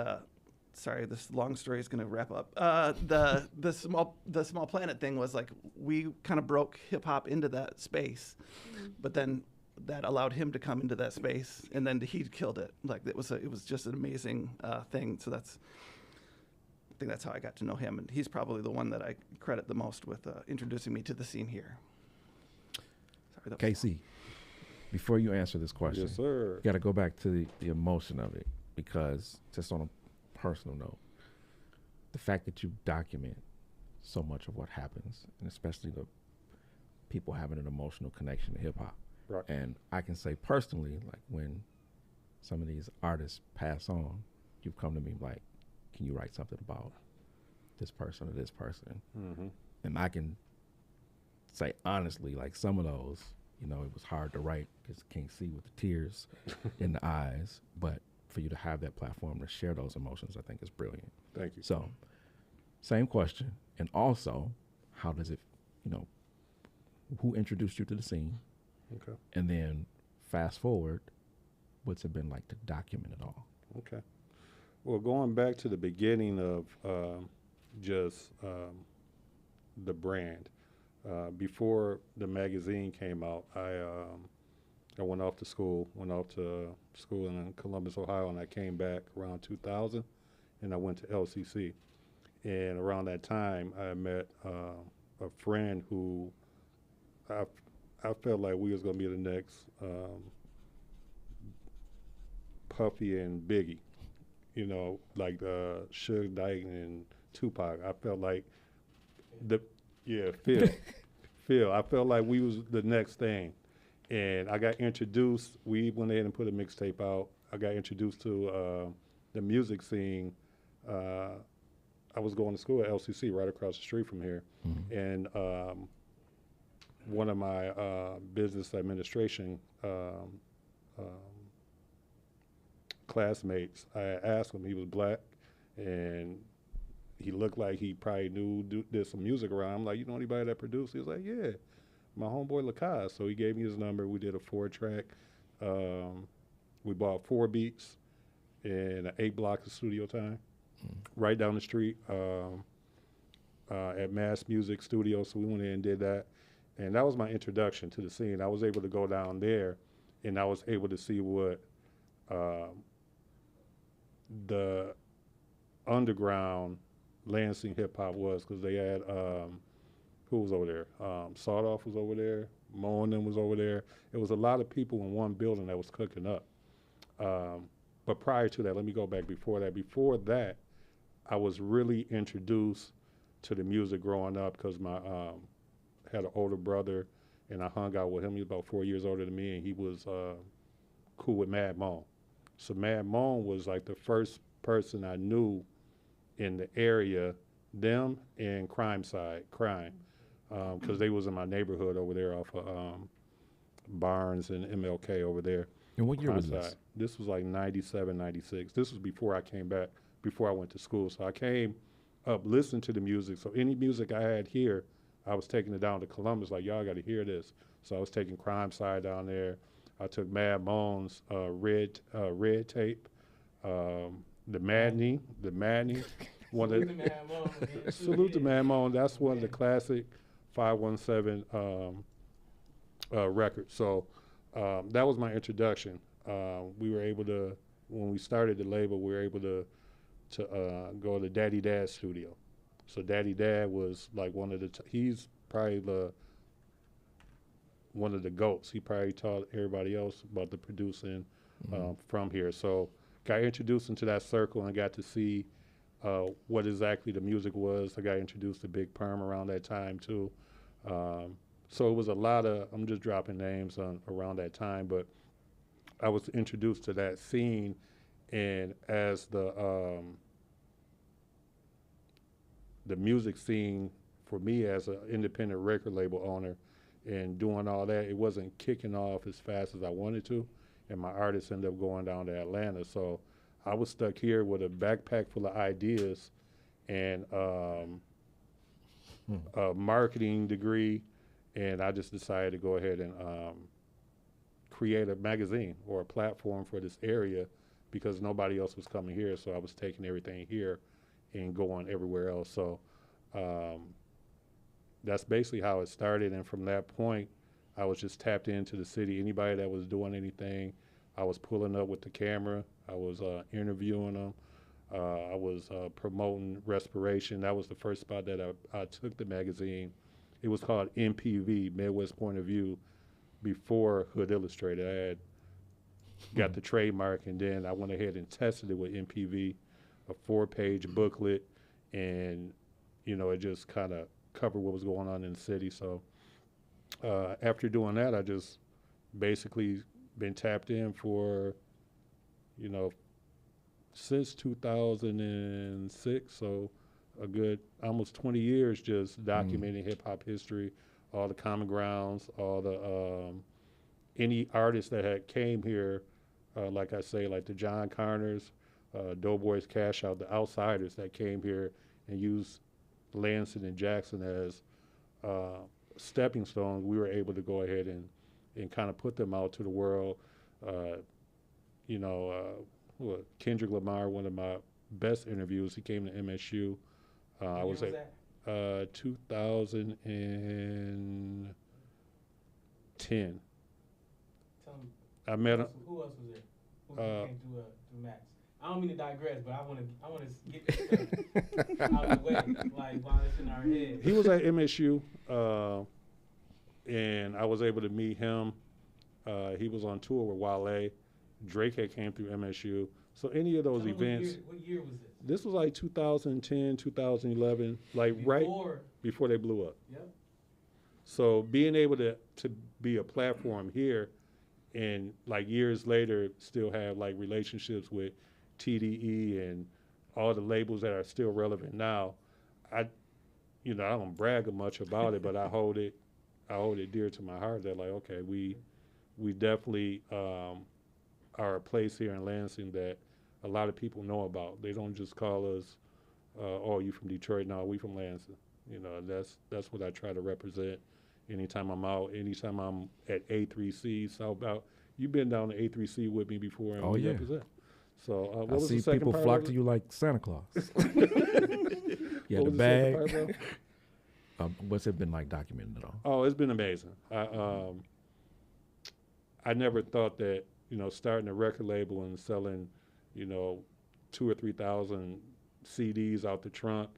Speaker 7: sorry, this long story is going to wrap up. The small planet thing was like we kind of broke hip hop into that space, but then that allowed him to come into that space, and then he killed it. Like it was just an amazing thing. So I think that's how I got to know him, and he's probably the one that I credit the most with introducing me to the scene here.
Speaker 5: KC, before you answer this question,
Speaker 4: Yes, sir.
Speaker 5: you got to go back to the emotion of it, because just on a personal note, the fact that you document so much of what happens, and especially the people having an emotional connection to hip hop,
Speaker 4: Right.
Speaker 5: And I can say personally, like when some of these artists pass on, you've come to me like, can you write something about this person or this person?
Speaker 4: Mm-hmm.
Speaker 5: And I can say honestly, like some of those, you know, it was hard to write because you can't see with the tears in the eyes. But for you to have that platform to share those emotions, I think is brilliant.
Speaker 4: Thank you.
Speaker 5: So, same question. And also, how does it, you know, who introduced you to the scene?
Speaker 4: Okay.
Speaker 5: And then fast forward, what's it been like to document it all?
Speaker 4: Okay. Well, going back to the beginning of just the brand, before the magazine came out, I went off to school in Columbus, Ohio, and I came back around 2000, and I went to LCC. And around that time, I met a friend who I felt like we was gonna be the next Puffy and Biggie, you know, like Suge Knight and Tupac. I felt like Phil. I felt like we was the next thing, and I got introduced. We went ahead and put a mixtape out. I got introduced to the music scene. I was going to school at LCC right across the street from here, and one of my business administration classmates, I asked him, he was black, and he looked like he probably did some music around. I'm like, you know anybody that produced? He was like, yeah, my homeboy Lacasse. So he gave me his number. We did a 4-track. We bought 4 beats and 8 blocks of studio time right down the street at Mass Music Studio. So we went in and did that. And that was my introduction to the scene. I was able to go down there, and I was able to see what the underground Lansing hip hop was, because they had who was over there? Sawed Off was over there. Mo and them was over there. It was a lot of people in one building that was cooking up. But prior to that, let me go back before that. Before that, I was really introduced to the music growing up because my had an older brother, and I hung out with him. He was about 4 years older than me, and he was cool with Mad Moan. So Mad Moan was like the first person I knew in the area, them and Crime, because they was in my neighborhood over there off of Barnes and MLK over there.
Speaker 5: And what year was
Speaker 4: Crime
Speaker 5: this?
Speaker 4: Side. This was like 97, 96. This was before I came back, before I went to school. So I came up, listened to the music. So any music I had here, I was taking it down to Columbus, like, y'all got to hear this. So I was taking Crime Side down there. I took Mad Moan's Red Tape, the Madney, one of the, salute to Mad Moan. That's one of the classic 517 records. So that was my introduction. We were able to, when we started the label, we were able to go to Daddy Dad's studio. So Daddy Dad was like one of the, he's probably one of the GOATs. He probably taught everybody else about the producing from here. So got introduced into that circle and got to see what exactly the music was. I got introduced to Big Perm around that time too. So it was a lot of, I'm just dropping names around that time, but I was introduced to that scene, and as the music scene for me as an independent record label owner and doing all that, it wasn't kicking off as fast as I wanted to, and my artists ended up going down to Atlanta. So I was stuck here with a backpack full of ideas and a marketing degree, and I just decided to go ahead and create a magazine or a platform for this area because nobody else was coming here. So I was taking everything here and going everywhere else. So that's basically how it started. And from that point, I was just tapped into the city. Anybody that was doing anything, I was pulling up with the camera. I was interviewing them. I was promoting Respiration. That was the first spot that I took the magazine. It was called MPV, Midwest Point of View, before Hood Illustrated. I had got the trademark, and then I went ahead and tested it with MPV, a 4-page booklet, and you know, it just kind of covered what was going on in the city. So after doing that, I just basically been tapped in for, since 2006. So a good almost 20 years just documenting hip hop history, all the common grounds, all the any artists that had came here, like I say, like the John Carners, Doughboys Cash Out, the outsiders that came here and used Lansing and Jackson as stepping stones. We were able to go ahead and kind of put them out to the world. Kendrick Lamar, one of my best interviews, he came to MSU. I was at 2010.
Speaker 2: Tell me,
Speaker 4: I met him.
Speaker 2: who else was there? Who came through Max? I don't mean to digress, but I want to get this stuff out of the way, like while it's in our head.
Speaker 4: He was at MSU, and I was able to meet him. He was on tour with Wale. Drake had came through MSU. So any of those
Speaker 2: Tell me
Speaker 4: events.
Speaker 2: What year was this?
Speaker 4: This was like 2010, 2011, like right before they blew up.
Speaker 2: Yep.
Speaker 4: So being able to be a platform here, and like years later still have like relationships with TDE and all the labels that are still relevant now. I don't brag much about it, but I hold it dear to my heart that like, okay, we definitely are a place here in Lansing that a lot of people know about. They don't just call us, oh, you from Detroit? No, we from Lansing. That's what I try to represent. Anytime I'm out, anytime I'm at A3C Southbound, you've been down to A3C with me before, and we represent. So what
Speaker 5: I
Speaker 4: was
Speaker 5: see
Speaker 4: the second
Speaker 5: people
Speaker 4: part
Speaker 5: flock
Speaker 4: of
Speaker 5: to
Speaker 4: it?
Speaker 5: you like Santa Claus. You had
Speaker 4: What
Speaker 5: the
Speaker 4: was the second part,
Speaker 5: bag.
Speaker 4: bro?
Speaker 5: What's it been like documenting it all?
Speaker 4: Oh, it's been amazing. I never thought that, starting a record label and selling, 2,000 or 3,000 CDs out the trunk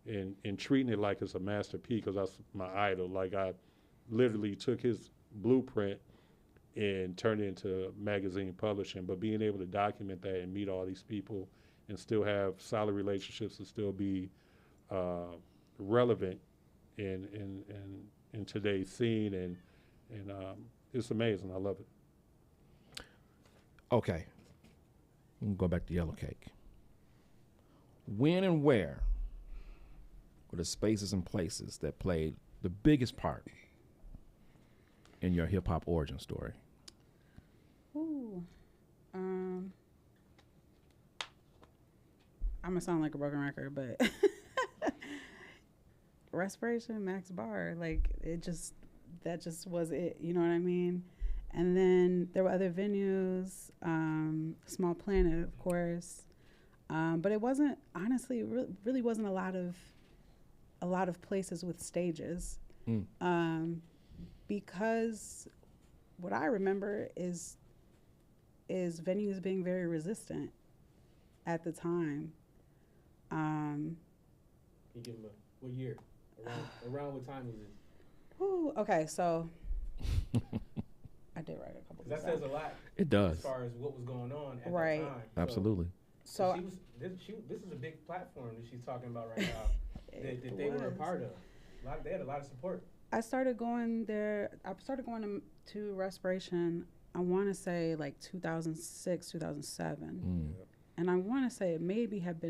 Speaker 4: and treating it like it's a masterpiece, because that's my idol. Like I literally took his blueprint and turned it into magazine publishing, but being able to document that and meet all these people and still have solid relationships and still be relevant in today's scene, and it's amazing. I love it.
Speaker 5: Okay. We'll go back to Yellow Cake. When and where were the spaces and places that played the biggest part in your hip hop origin story?
Speaker 6: Ooh. I'm gonna sound like a broken record, but Respiration, Max Bar, like that just was it. You know what I mean? And then there were other venues, Small Planet, of course, but it wasn't, honestly, it really wasn't a lot of places with stages, because what I remember is venues being very resistant at the time.
Speaker 2: You give them what year? Around what time was it?
Speaker 6: Okay, so I did write a couple.
Speaker 2: That says a lot.
Speaker 5: It does.
Speaker 2: As far as what was going on at
Speaker 6: Right.
Speaker 2: that time.
Speaker 5: Absolutely.
Speaker 6: So
Speaker 2: this is a big platform that she's talking about right now that they were a part of. They had a lot of support.
Speaker 6: I started going there. I started going to Respiration, I want to say like 2006, 2007. And I want to say it had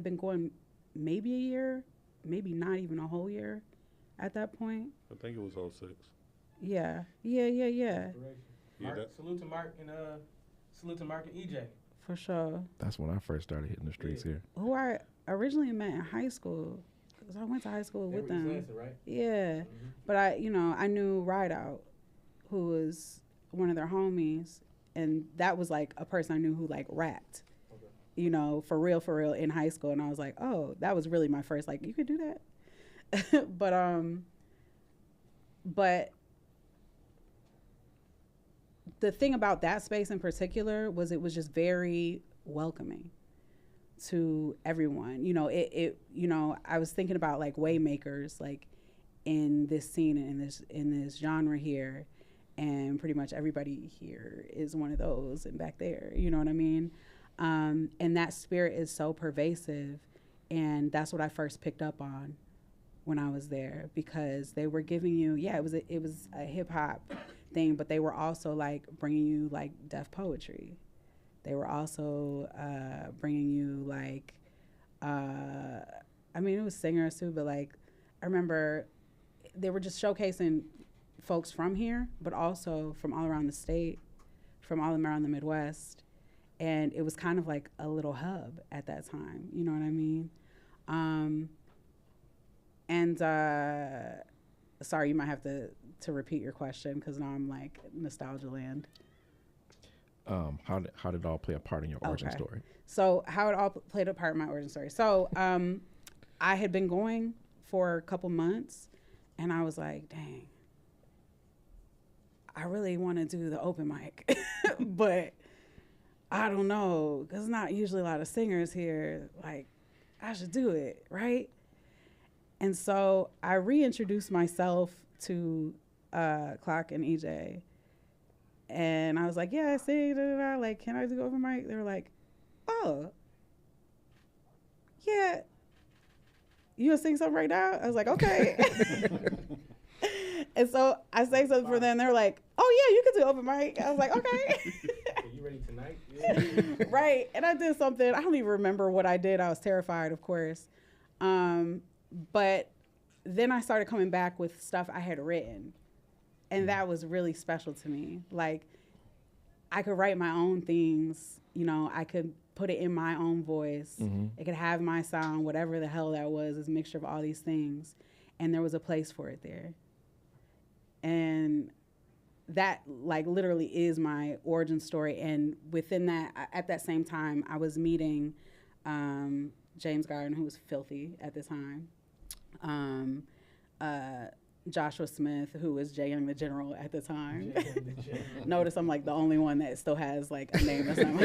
Speaker 6: been going maybe a year, maybe not even a whole year at that point.
Speaker 4: I think it was 06.
Speaker 6: Yeah.
Speaker 2: Mark, salute to Mark and EJ.
Speaker 6: For sure.
Speaker 5: That's when I first started hitting the streets here.
Speaker 6: Who I originally met in high school, because I went to high school with them.
Speaker 2: Lansing, right?
Speaker 6: Yeah.
Speaker 2: Mm-hmm.
Speaker 6: But I knew Ride Out, who was one of their homies, and that was like a person I knew who like rapped, for real in high school. And I was like, oh, that was really my first, like, you could do that. But the thing about that space in particular was it was just very welcoming to everyone. I was thinking about like Waymakers, like in this scene and in this genre here, and pretty much everybody here is one of those and back there, you know what I mean? And that spirit is so pervasive, and that's what I first picked up on when I was there, because they were giving you, it was a hip hop thing, but they were also like bringing you like deaf poetry. They were also bringing you like, I mean, it was singers too, but like, I remember they were just showcasing folks from here, but also from all around the state, from all around the Midwest. And it was kind of like a little hub at that time. You know what I mean? Sorry, you might have to repeat your question because now I'm like nostalgia land.
Speaker 5: How did it all play a part in your origin
Speaker 6: Okay.
Speaker 5: story?
Speaker 6: So how it all played a part in my origin story. So I had been going for a couple months, and I was like, dang, I really want to do the open mic, but I don't know, because not usually a lot of singers here. Like, I should do it, right? And so I reintroduced myself to Clock and EJ. And I was like, yeah, I sing, like, can I do open mic? They were like, oh, yeah, you gonna sing something right now? I was like, okay. And so I sang something for them. They were like, oh yeah, you can do open mic. I was like, okay.
Speaker 2: You ready tonight?
Speaker 6: Right. And I did something. I don't even remember what I did. I was terrified, of course. But then I started coming back with stuff I had written. And that was really special to me. Like, I could write my own things. You know, I could put it in my own voice. It could have my sound, whatever the hell that was, this mixture of all these things. And there was a place for it there. And that, like, literally is my origin story. And within that, at that same time, I was meeting James Garden, who was filthy at the time. Joshua Smith, who was Jay Young the General at the time. Notice I'm like the only one that still has like a name or something.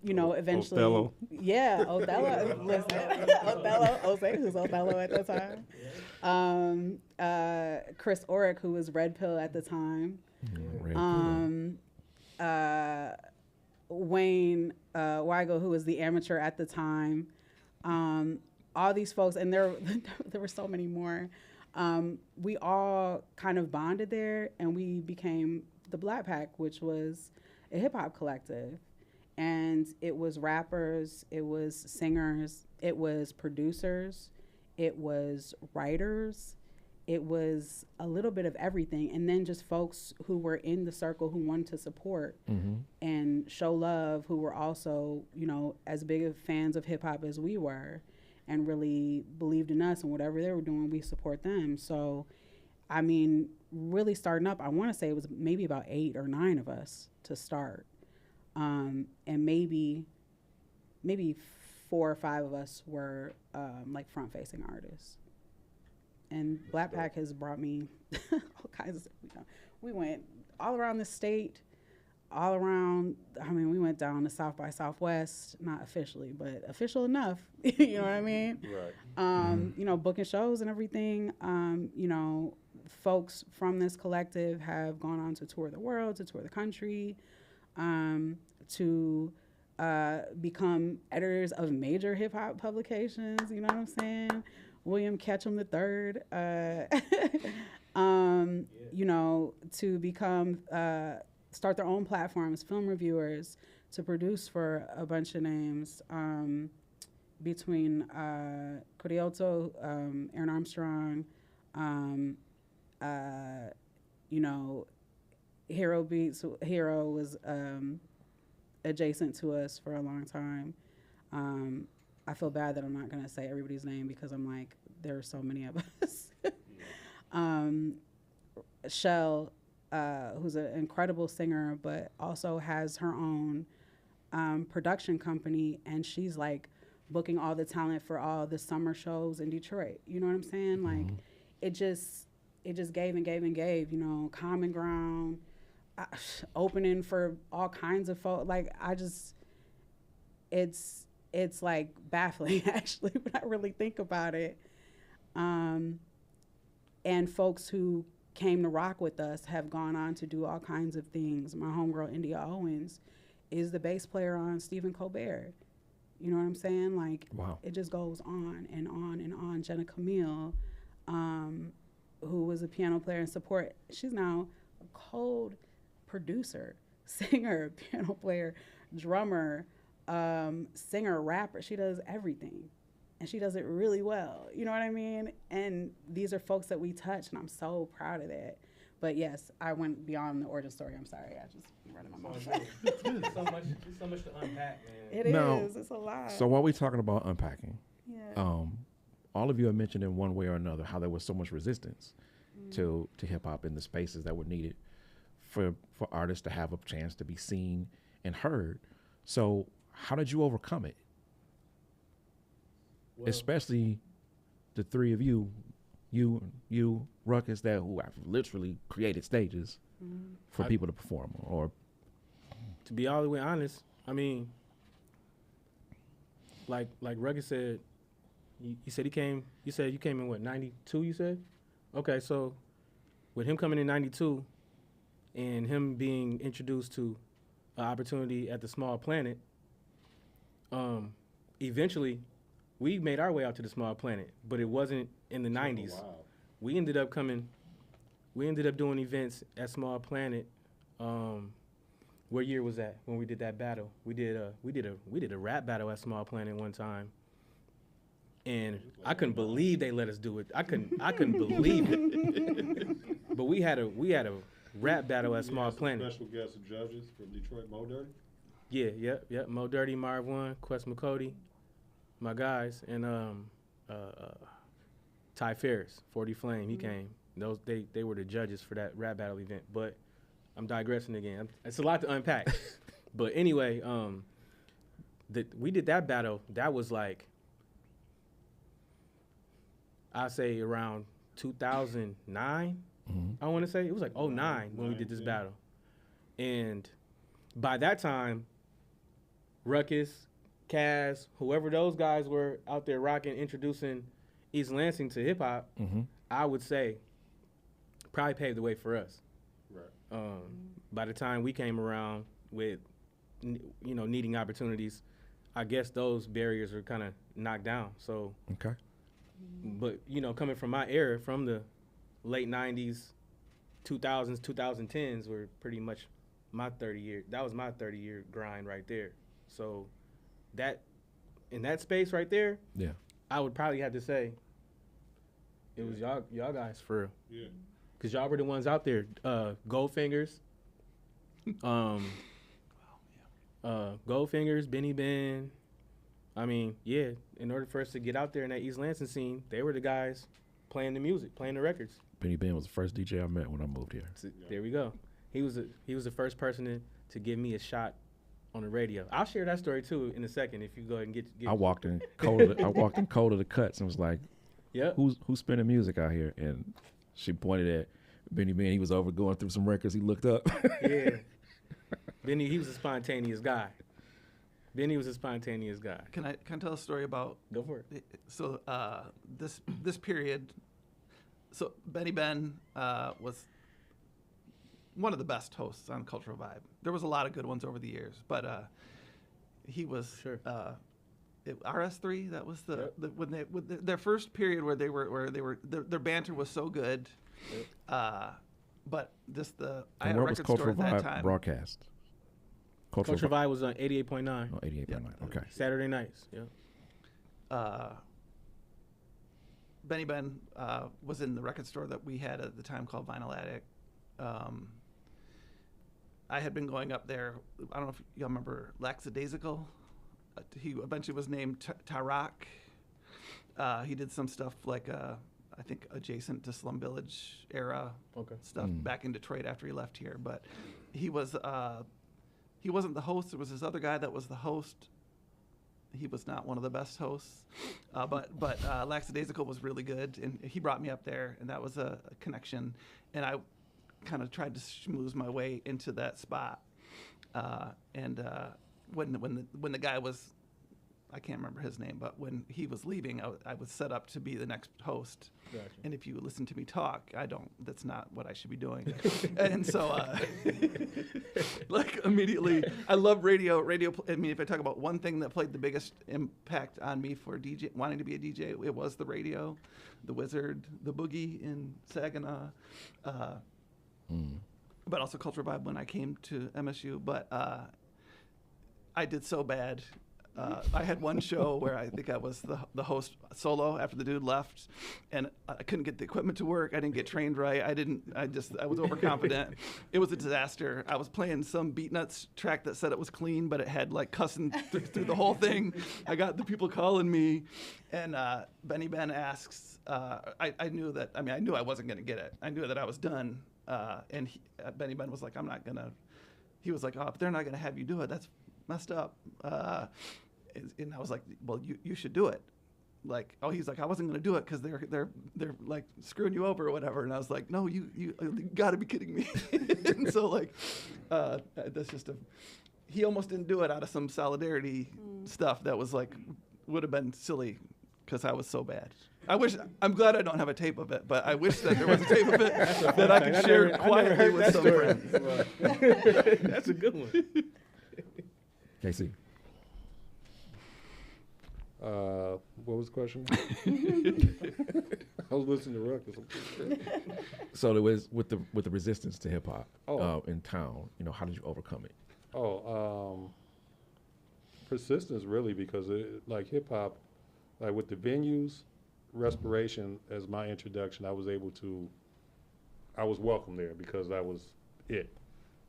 Speaker 6: You know, eventually.
Speaker 4: Othello.
Speaker 6: Yeah, Othello. Listen, Othello, Jose, who's Othello at the time. Chris Orick, who was Red Pill at the time. Wayne Weigel, who was the amateur at the time. All these folks, and there were so many more. We all kind of bonded there, and we became the Black Pack, which was a hip hop collective. And it was rappers, it was singers, it was producers, it was writers, it was a little bit of everything. And then just folks who were in the circle who wanted to support and show love, who were also, you know, as big of fans of hip hop as we were, and really believed in us, and whatever they were doing, we support them. So, I mean, really starting up, I want to say it was maybe about 8 or 9 of us to start. And maybe 4 or 5 of us were like front-facing artists. And Black Pack has brought me all kinds of stuff. You know, we went all around the state, all around. I mean, we went down to South by Southwest, not officially, but official enough. You know what I mean?
Speaker 4: Right.
Speaker 6: You know, booking shows and everything. You know, folks from this collective have gone on to tour the world, to tour the country, to become editors of major hip hop publications. You know what I'm saying? William Ketchum III. You know, to become start their own platforms, film reviewers, to produce for a bunch of names, between Corioto, Aaron Armstrong, you know, Hero Beats. Hero was adjacent to us for a long time. I feel bad that I'm not gonna say everybody's name because I'm like, there are so many of us. Shell, who's an incredible singer, but also has her own production company, and she's like booking all the talent for all the summer shows in Detroit. You know what I'm saying? Like, it just gave and gave and gave. You know, Common Ground, opening for all kinds of folks. Like, it's like baffling actually when I really think about it. And folks who came to rock with us have gone on to do all kinds of things. My homegirl, India Owens, is the bass player on Stephen Colbert. You know what I'm saying? Like,
Speaker 5: Wow.
Speaker 6: it just goes on and on and on. Jenna Camille, who was a piano player and support. She's now a cold producer, singer, piano player, drummer, singer, rapper. She does everything. And she does it really well. You know what I mean? And these are folks that we touch, and I'm so proud of that. But yes, I went beyond the origin story. I'm sorry. I just running my mouth.
Speaker 2: so much to unpack, man.
Speaker 6: It
Speaker 5: Now,
Speaker 6: is. It's a lot.
Speaker 5: So while we're talking about unpacking,
Speaker 6: yeah.
Speaker 5: all of you have mentioned in one way or another how there was so much resistance to hip hop in the spaces that were needed for artists to have a chance to be seen and heard. So how did you overcome it?
Speaker 2: Well,
Speaker 5: Especially the three of you, Ruckus, who have literally created stages for people to perform. Or
Speaker 2: to be all the way honest, I mean, like Rugged said, you said you came in what, 92, you said? Okay, so with him coming in 92 and him being introduced to an opportunity at the Small Planet, eventually we made our way out to the Small Planet, but it wasn't in the 90s.
Speaker 4: Wow.
Speaker 2: We ended up doing events at Small Planet. What year was that when we did that battle? We did a rap battle at Small Planet one time, and I couldn't believe they let us do it. I couldn't believe it. But we had a rap battle at Small Planet.
Speaker 4: Special guest judges from Detroit, Mo Dirty.
Speaker 2: Yeah. Mo Dirty, Marv One, Quest McCody, my guys, and Ty Ferris, 40 Flame. He came. They were the judges for that rap battle event. But I'm digressing again. It's a lot to unpack. But anyway, we did that battle. That was like, I say around 2009. I want to say it was like 09 when we did this battle. And by that time, Ruckus, Kaz, whoever those guys were out there rocking, introducing East Lansing to hip hop, I would say probably paved the way for us.
Speaker 4: Right.
Speaker 2: By the time we came around with, needing opportunities, I guess those barriers were kind of knocked down. So,
Speaker 5: okay.
Speaker 2: But coming from my era, from the late 90s, 2000s, 2010s were pretty much my 30-year. That was my 30-year grind right there. So that in that space right there,
Speaker 5: Yeah.
Speaker 2: I would probably have to say it was y'all guys for real.
Speaker 4: Yeah.
Speaker 2: Cause y'all were the ones out there. Goldfingers. Goldfingers, Benny Ben. I mean, yeah, in order for us to get out there in that East Lansing scene, they were the guys playing the music, playing the records.
Speaker 5: Benny Ben was the first DJ I met when I moved here.
Speaker 2: So there we go. He was the first person to give me a shot on the radio. I'll share that story too in a second if you go ahead and get
Speaker 5: I walked in cold of the cuts and was like,
Speaker 2: Yep.
Speaker 5: who's spinning music out here? And she pointed at Benny Ben. He was over going through some records. He looked up.
Speaker 2: Yeah. Benny, he was a spontaneous guy. Benny was a spontaneous guy.
Speaker 7: Can I tell a story about?
Speaker 2: Go for it.
Speaker 7: So this period, so Benny Ben was one of the best hosts on Cultural Vibe. There was a lot of good ones over the years, but he was
Speaker 2: Sure.
Speaker 7: RS3. That was their first period where they were their banter was so good. But just I had
Speaker 5: And
Speaker 7: a
Speaker 5: where was
Speaker 7: record store
Speaker 5: Cultural
Speaker 7: at that
Speaker 5: Vibe
Speaker 7: time.
Speaker 5: broadcast?
Speaker 2: Culture Vibe was on 88.9.
Speaker 5: Oh, 88.9. Okay.
Speaker 2: Saturday nights. Yeah.
Speaker 7: Benny Ben was in the record store that we had at the time called Vinyl Attic. I had been going up there. I don't know if y'all remember Lackadaisical. He eventually was named Tarak. He did some stuff like I think adjacent to Slum Village era stuff back in Detroit after he left here. But he wasn't the host. It was this other guy that was the host. He was not one of the best hosts, but Lackadaisical was really good, and he brought me up there, and that was a connection. And I kind of tried to schmooze my way into that spot. And when the guy was, I can't remember his name, but when he was leaving, I was set up to be the next host.
Speaker 2: Gotcha.
Speaker 7: And if you listen to me talk, that's not what I should be doing. And so, like immediately, I love radio. I mean, if I talk about one thing that played the biggest impact on me for wanting to be a DJ, it was the radio, the Wizard, the Boogie in Saginaw, but also Culture Vibe when I came to MSU. But I did so bad. I had one show where I think I was the host solo after the dude left, and I couldn't get the equipment to work. I didn't get trained right. I was overconfident. It was a disaster. I was playing some Beatnuts track that said it was clean, but it had like cussing through the whole thing. I got the people calling me, and Benny Ben asks, I knew that, I mean, I knew I wasn't going to get it. I knew that I was done. And Benny Ben was like, I'm not going to, he was like, oh, if they're not going to have you do it, that's messed up. And I was like, well, you should do it. Like, oh, he's like, I wasn't going to do it because they're like screwing you over or whatever. And I was like, no, you got to be kidding me. And so like, that's just he almost didn't do it out of some solidarity stuff that was like, would have been silly because I was so bad. I'm glad I don't have a tape of it, but I wish that there was a tape of it that I could share quietly with some friends.
Speaker 2: That's a good one.
Speaker 5: Casey.
Speaker 4: What was the question? I was listening to records.
Speaker 5: So there was with the resistance to hip hop
Speaker 4: Oh.
Speaker 5: in town. You know, how did you overcome it?
Speaker 4: Persistence really, because like hip hop, like with the venues, Respiration as my introduction, I was welcome there because that was it.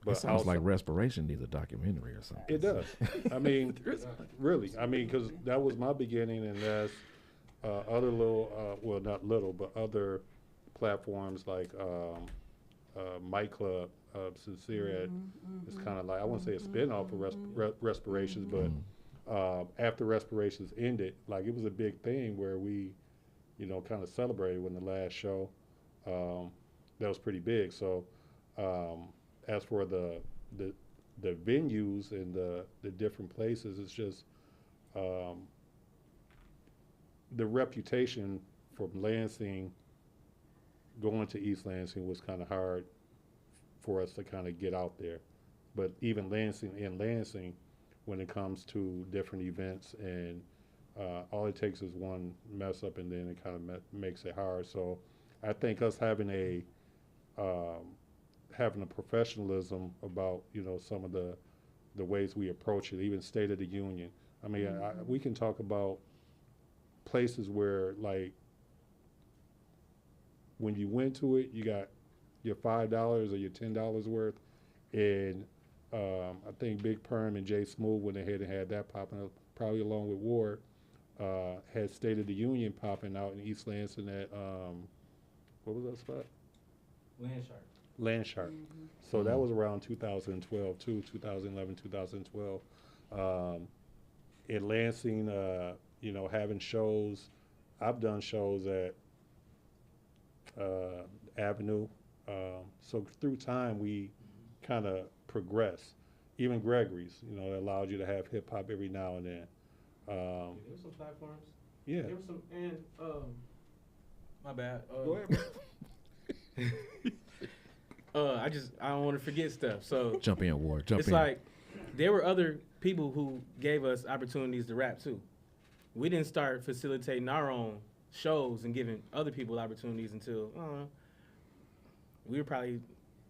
Speaker 5: It sounds like Respiration needs a documentary or something.
Speaker 4: It does. I mean, really. I mean, because that was my beginning, and there's other little, well, not little, but other platforms like Mic Club, Sincere. It's kind of like, I won't say a spin-off of Respirations, but after Respirations ended, like it was a big thing where we, you know, kind of celebrated when the last show, that was pretty big. So, as for the venues and the different places, it's just the reputation from Lansing going to East Lansing was kind of hard for us to kind of get out there. But even Lansing, when it comes to different events, and all it takes is one mess up, and then it kind of makes it hard. So I think us having a professionalism about, you know, some of the ways we approach it, even State of the Union. I mean, we can talk about places where, like, when you went to it, you got your $5 or your $10 worth, and I think Big Perm and Jay Smooth went ahead and had that popping up, probably along with Ward, had State of the Union popping out in East Lansing at, what was that spot? Landshark. So that was around 2012 too, 2011, 2012. In Lansing, you know, having shows, I've done shows at Avenue. So through time, we kind of progress. Even Gregory's, you know, it allowed you to have hip hop every now and then.
Speaker 2: There were some platforms.
Speaker 4: Yeah.
Speaker 2: There were some, and my bad.
Speaker 4: Go ahead.
Speaker 2: I don't want to forget stuff. So
Speaker 5: Jump in, Ward. Jump
Speaker 2: it's
Speaker 5: in.
Speaker 2: like there were other people who gave us opportunities to rap too. We didn't start facilitating our own shows and giving other people opportunities until we were probably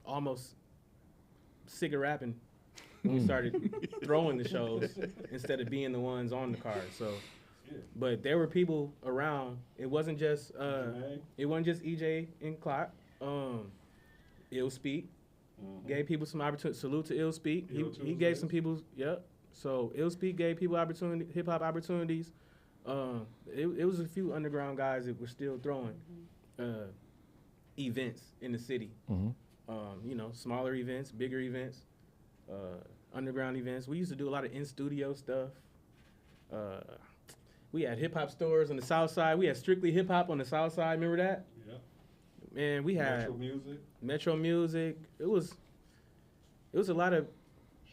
Speaker 2: almost sick of rapping when we started throwing the shows instead of being the ones on the card. So, but there were people around. It wasn't just EJ and Clock. Ill Speak gave people some opportunity. Salute to Ill Speak. He gave some people. Yep. So Ill Speak gave people opportunity, hip hop opportunities. It was a few underground guys that were still throwing events in the city. You know, smaller events, bigger events, underground events. We used to do a lot of in-studio stuff. We had hip-hop stores on the south side. We had Strictly Hip Hop on the south side. Remember that? Yeah. And we had Metro Music. It was a lot of...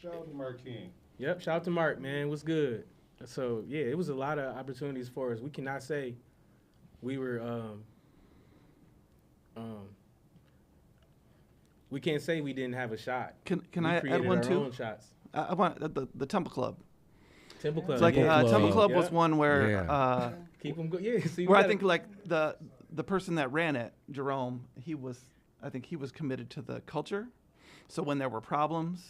Speaker 4: Shout out to Mark King.
Speaker 2: Yep, shout out to Mark, man. It was good. So yeah, it was a lot of opportunities for us. We cannot say we were we can't say we didn't have a shot.
Speaker 7: Can
Speaker 2: We
Speaker 7: I add
Speaker 2: created
Speaker 7: one
Speaker 2: our
Speaker 7: too?
Speaker 2: own shots.
Speaker 7: I want the Temple Club.
Speaker 2: Temple Club.
Speaker 7: It's like
Speaker 2: yeah.
Speaker 7: Temple Club
Speaker 2: Yeah.
Speaker 7: was one where
Speaker 5: Yeah.
Speaker 2: Keep them good. Yeah. See,
Speaker 7: where I think like the person that ran it, Jerome, I think he was committed to the culture. So when there were problems,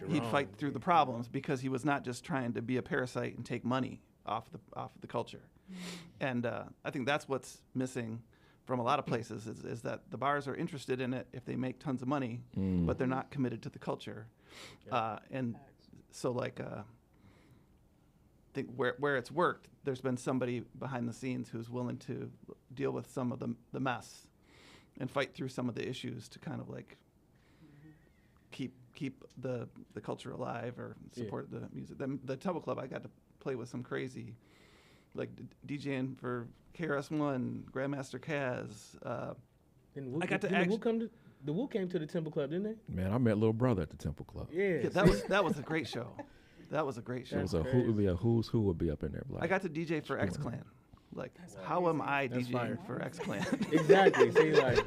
Speaker 7: he'd fight through the problems because he was not just trying to be a parasite and take money off the culture. And I think that's what's missing from a lot of places is that the bars are interested in it if they make tons of money, but they're not committed to the culture. And so like I think where it's worked, there's been somebody behind the scenes who's willing to deal with some of the mess and fight through some of the issues to kind of like keep the culture alive or support the music. The Temple Club, I got to play with some crazy, like DJing for KRS-One, Grandmaster Caz. I got to
Speaker 2: the Wu came to the Temple Club, didn't they?
Speaker 5: Man, I met Little Brother at the Temple Club.
Speaker 2: Yeah.
Speaker 7: Yeah, that was a great show. That was a great show.
Speaker 5: It was
Speaker 2: That's
Speaker 5: it would be a who's who would be up in there. Like,
Speaker 7: I got to DJ for X Clan. Like, how am I
Speaker 2: That's
Speaker 7: DJing
Speaker 2: fire.
Speaker 7: for X Clan?
Speaker 2: Exactly. See, like,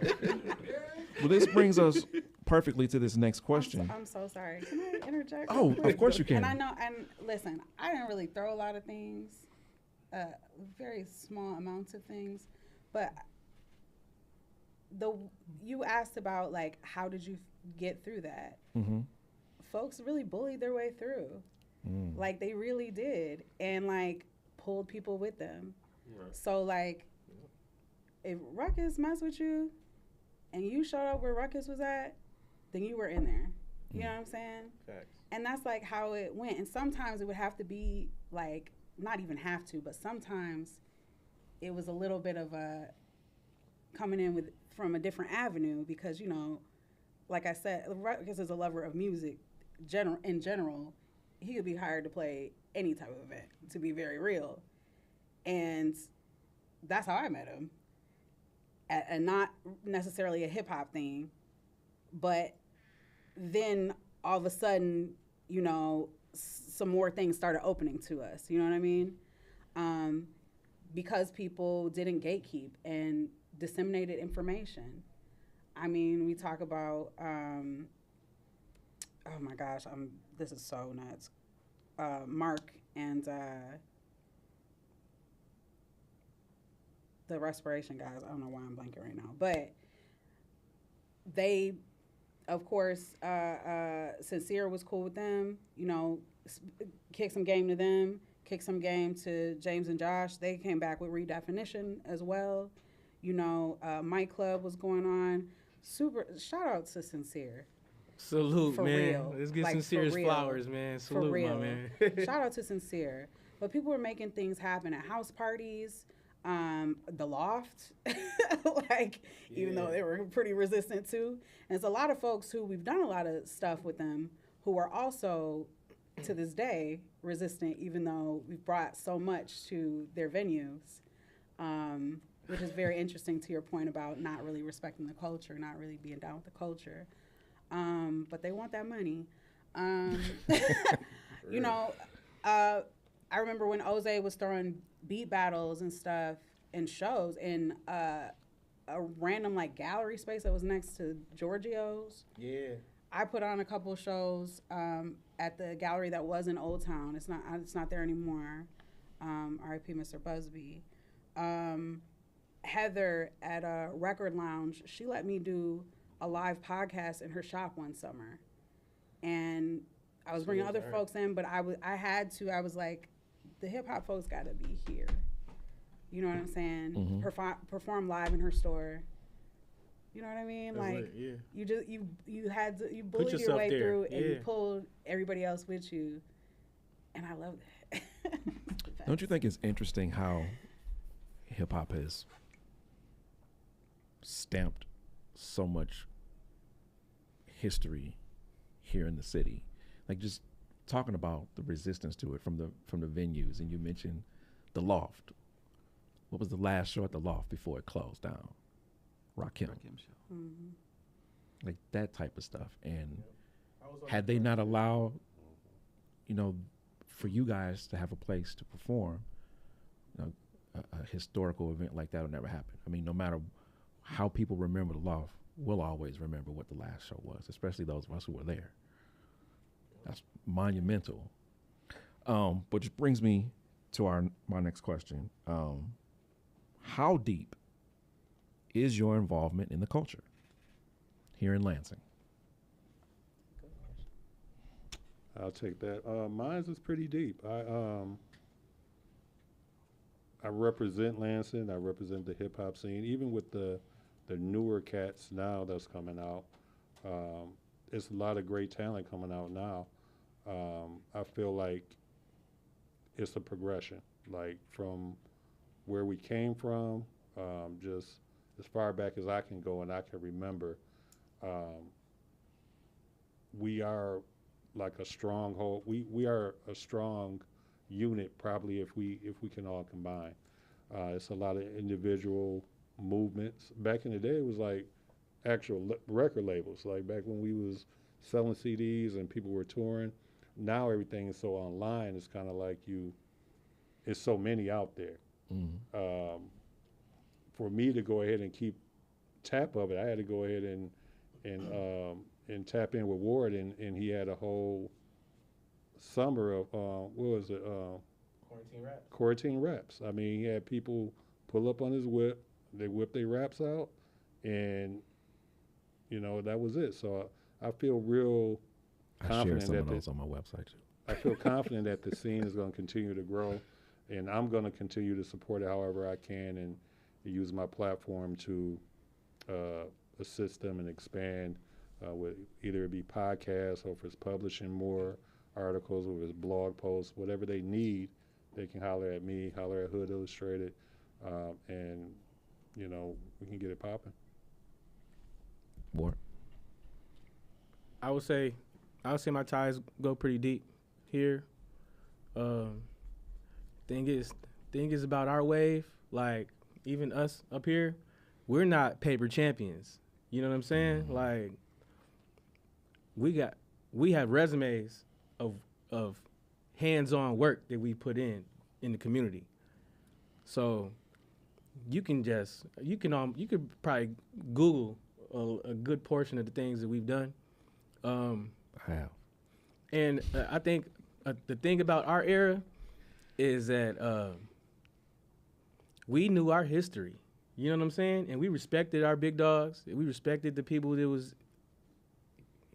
Speaker 5: well, this brings us perfectly to this next question.
Speaker 6: I'm so sorry. Can I interject?
Speaker 5: Oh, of course you can.
Speaker 6: And I know, and listen, I didn't really throw a lot of things, very small amounts of things, but you asked about like how did you get through that?
Speaker 5: Mm-hmm.
Speaker 6: Folks really bullied their way through, like they really did, and like pulled people with them.
Speaker 1: Right.
Speaker 6: So like, if Ruckus messed with you, and you showed up where Ruckus was at, then you were in there. You know what I'm saying?
Speaker 2: facts.
Speaker 6: And that's like how it went. And sometimes it would have to be like, not even have to, but sometimes it was a little bit of a coming in from a different avenue because, you know, like I said, Ruckus is a lover of music in general. He could be hired to play any type of event, to be very real. And that's how I met him. And not necessarily a hip hop thing, but then all of a sudden, you know, some more things started opening to us. You know what I mean? Because people didn't gatekeep and disseminated information. I mean, we talk about, oh my gosh, this is so nuts. Mark and the respiration guys, I don't know why I'm blanking right now, but they, of course, Sincere was cool with them, you know, kick some game to them, kick some game to James and Josh. They came back with Redefinition as well. You know, Mike Club was going on. Super, shout out to Sincere.
Speaker 2: Salute,
Speaker 6: For
Speaker 2: man.
Speaker 6: real.
Speaker 2: Let's get
Speaker 6: Like,
Speaker 2: Sincere's
Speaker 6: for real.
Speaker 2: flowers, man.
Speaker 6: For
Speaker 2: Salute,
Speaker 6: real.
Speaker 2: my man.
Speaker 6: Shout out to Sincere. But people were making things happen at house parties, the Loft, like, even though they were pretty resistant too. And it's a lot of folks who we've done a lot of stuff with them who are also, to this day, resistant, even though we've brought so much to their venues, which is very interesting to your point about not really respecting the culture, not really being down with the culture. But they want that money. You know, I remember when Oze was throwing beat battles and stuff and shows in a random like gallery space that was next to Giorgio's.
Speaker 2: Yeah.
Speaker 6: I put on a couple shows at the gallery that was in Old Town. It's not there anymore. R.I.P. Mr. Busby. Heather at a record lounge, she let me do a live podcast in her shop one summer, and I was bringing other folks in, but I was like, the hip hop folks got to be here. You know what I'm saying?
Speaker 5: Mm-hmm.
Speaker 6: Perform live in her store. You know what I mean?
Speaker 2: That's
Speaker 6: like
Speaker 2: lit, yeah.
Speaker 6: you just you bullied your
Speaker 2: yourself
Speaker 6: way
Speaker 2: there,
Speaker 6: through and you
Speaker 2: yeah.
Speaker 6: pulled everybody else with you, and I love that.
Speaker 5: Don't you think it's interesting how hip hop has stamped so much history here in the city? Like, just talking about the resistance to it from the venues, and you mentioned the Loft. What was the last show at the Loft before it closed down? Rakim.
Speaker 7: Show.
Speaker 5: Like that type of stuff. And
Speaker 1: I was on
Speaker 5: had
Speaker 1: the
Speaker 5: they
Speaker 1: first
Speaker 5: not
Speaker 1: day.
Speaker 5: allowed, you know, for you guys to have a place to perform, you know, a historical event like that will never happen. I mean, no matter how people remember the Loft, we'll always remember what the last show was, especially those of us who were there. That's monumental. Which brings me to my next question. How deep is your involvement in the culture here in Lansing?
Speaker 4: I'll take that. Mine's is pretty deep. I represent Lansing. I represent the hip hop scene. Even with the newer cats now that's coming out, it's a lot of great talent coming out now. I feel like it's a progression, like from where we came from, just as far back as I can go and I can remember. We are like a stronghold. We are a strong unit, probably, if we can all combine. It's a lot of individual movements. Back in the day, it was like actual record labels, like back when we was selling CDs and people were touring. Now everything is so online. It's kind of like it's so many out there.
Speaker 5: Mm-hmm.
Speaker 4: For me to go ahead and keep tap of it, I had to go ahead and tap in with Ward, and he had a whole summer of what was it? Quarantine raps. I mean, he had people pull up on his whip, they whip their raps out, and that was it. So I feel real
Speaker 5: I share
Speaker 4: confident
Speaker 5: some
Speaker 4: that
Speaker 5: of those on my website too.
Speaker 4: I feel confident that the scene is going to continue to grow, and I'm going to continue to support it however I can and use my platform to assist them and expand with either it be podcasts or if it's publishing more articles or if it's blog posts, whatever they need, they can holler at me, holler at Hood Illustrated, and we can get it popping.
Speaker 5: Ward?
Speaker 2: I would say my ties go pretty deep here. Thing is about our wave, like even us up here, we're not paper champions. You know what I'm saying?
Speaker 5: Mm-hmm.
Speaker 2: Like we have resumes of hands-on work that we put in the community. So you could probably Google a good portion of the things that we've done.
Speaker 5: I have.
Speaker 2: And I think the thing about our era is that we knew our history. You know what I'm saying? And we respected our big dogs. We respected the people that was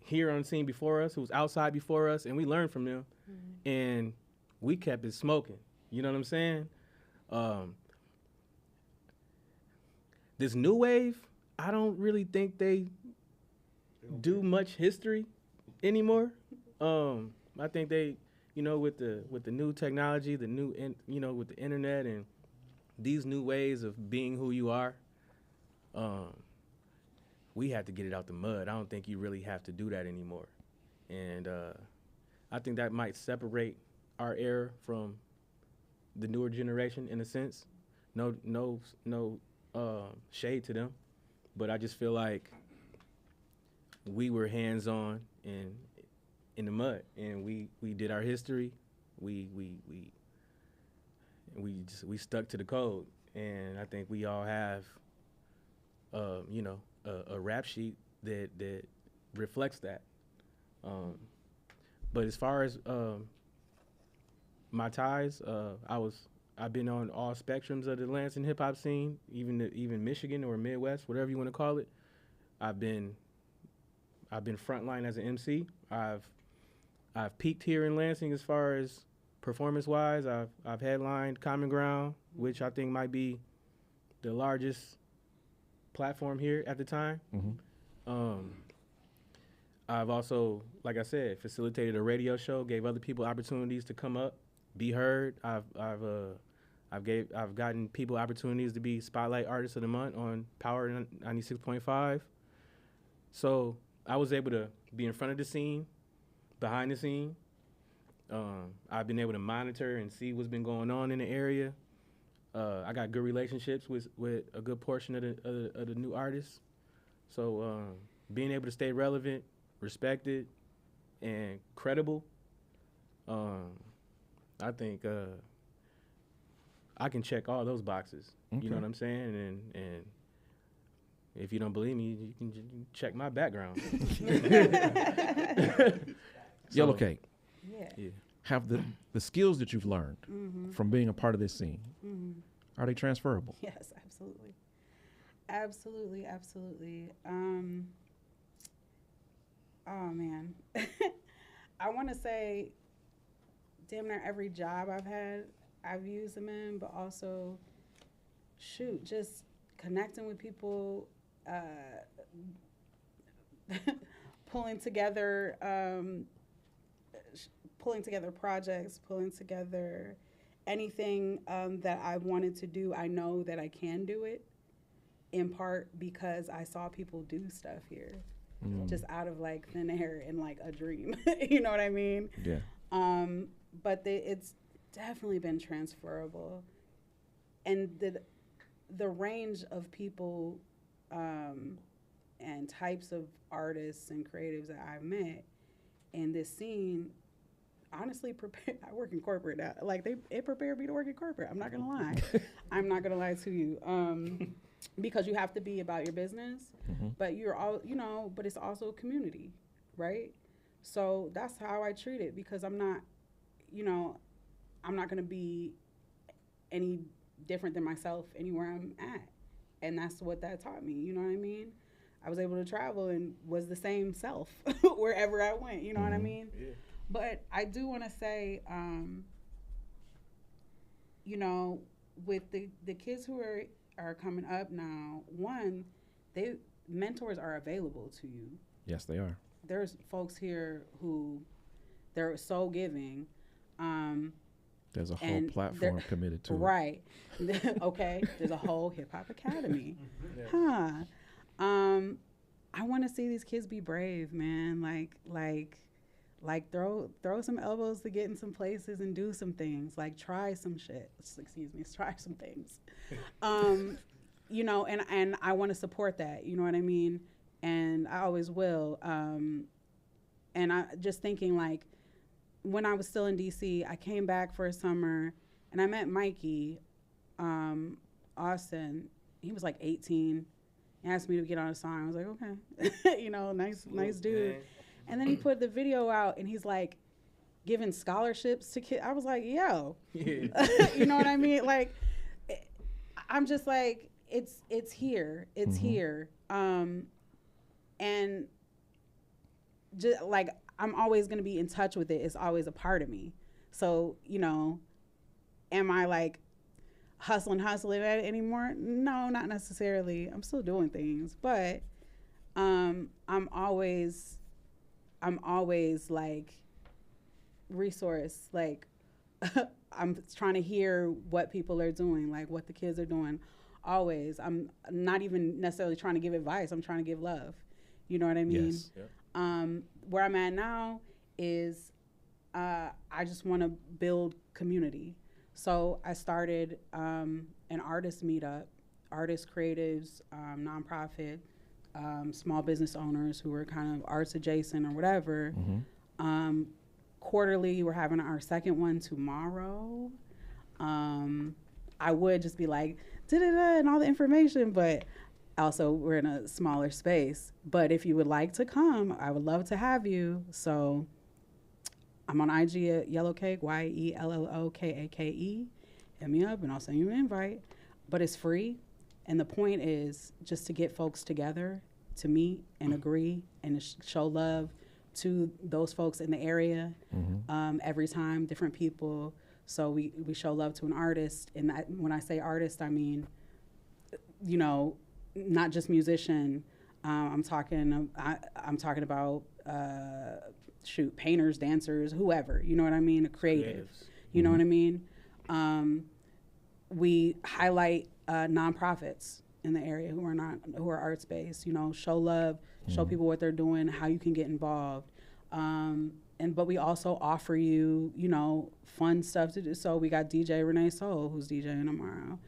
Speaker 2: here on the scene before us, who was outside before us, and we learned from them. Mm-hmm. And we kept it smoking. You know what I'm saying? This new wave, I don't really think they do much history anymore. I think they, with the new technology, with the internet and these new ways of being who you are, we have to get it out the mud. I don't think you really have to do that anymore. And I think that might separate our era from the newer generation in a sense. No shade to them, but I just feel like we were hands-on and in the mud, and we did our history. We stuck to the code, and I think we all have, a rap sheet that reflects that. But as far as my ties, I've been on all spectrums of the Lansing hip hop scene, even Michigan or Midwest, whatever you want to call it. I've been frontline as an MC. I've peaked here in Lansing as far as performance-wise. I've headlined Common Ground, which I think might be the largest platform here at the time.
Speaker 5: Mm-hmm.
Speaker 2: I've also, like I said, facilitated a radio show, gave other people opportunities to come up, be heard. I've gotten people opportunities to be Spotlight Artist of the Month on Power 96.5. So I was able to be in front of the scene, behind the scene. I've been able to monitor and see what's been going on in the area. I got good relationships with a good portion of the new artists. So being able to stay relevant, respected, and credible, I think I can check all those boxes. You
Speaker 5: Okay.
Speaker 2: know what I'm saying? And if you don't believe me, you can check my background.
Speaker 5: Yellow
Speaker 2: So,
Speaker 5: Cake,
Speaker 6: Yeah.
Speaker 2: Yeah.
Speaker 5: have the skills that you've learned from being a part of this scene, are they transferable?
Speaker 6: Yes, absolutely. Absolutely, absolutely. Oh man. I want to say damn near every job I've had, I've used them in, but also shoot, just connecting with people, pulling together projects, pulling together anything that I wanted to do. I know that I can do it, in part because I saw people do stuff here, just out of like thin air and like a dream. You know what I mean?
Speaker 5: Yeah.
Speaker 6: But it's definitely been transferable, and the range of people and types of artists and creatives that I've met in this scene honestly I work in corporate now. Like it prepared me to work in corporate. I'm not gonna lie. I'm not gonna lie to you. Because you have to be about your business, but you're all, but it's also a community, right? So that's how I treat it, because I'm not gonna be any different than myself anywhere I'm at. And that's what that taught me, you know what I mean? I was able to travel and was the same self wherever I went, you know what I mean?
Speaker 2: Yeah.
Speaker 6: But I do want to say, with the kids who are coming up now, one, mentors are available to you.
Speaker 5: Yes, they are.
Speaker 6: There's folks here who they're so giving.
Speaker 5: There's a whole
Speaker 6: And
Speaker 5: platform committed to it.
Speaker 6: Right. Okay. There's a whole hip hop academy. Huh. I want to see these kids be brave, man. Like throw some elbows to get in some places and do some things. Like try some shit. Try some things. And I want to support that. You know what I mean? And I always will. And I just thinking, like, when I was still in DC, I came back for a summer and I met Mikey Austin. He was like 18. He asked me to get on a song. I was like, okay. Nice dude.
Speaker 2: Man.
Speaker 6: And then he put the video out and he's like giving scholarships to kids. I was like, yo.
Speaker 2: Yeah.
Speaker 6: You know what I mean? Like, I'm just like, it's here. It's here. And just like, I'm always going to be in touch with it. It's always a part of me. So, am I like hustling at it anymore? No, not necessarily. I'm still doing things, but I'm always like resource. Like I'm trying to hear what people are doing, like what the kids are doing. Always. I'm not even necessarily trying to give advice. I'm trying to give love. You know what I mean?
Speaker 5: Yes.
Speaker 2: Yep.
Speaker 6: Where I'm at now is I just want to build community. So I started an artist meetup, artists, creatives, nonprofit, small business owners who were kind of arts adjacent or whatever. Quarterly, we're having our second one tomorrow. I would just be like, da-da-da, and all the information, but also we're in a smaller space. But if you would like to come, I would love to have you. So I'm on IG at Yellow Cake, YELLOKAKE. Hit me up and I'll send you an invite. But it's free. And the point is just to get folks together to meet and agree and show love to those folks in the area. Every time, different people. So we show love to an artist. And when I say artist, I mean, not just musician. I'm talking about painters, dancers, whoever. You know what I mean? A creative.
Speaker 2: Creatives.
Speaker 6: You know what I mean? We highlight nonprofits in the area who are arts based. Show love, show people what they're doing, how you can get involved. But we also offer you, fun stuff to do. So we got DJ Renee Soul, who's DJing tomorrow.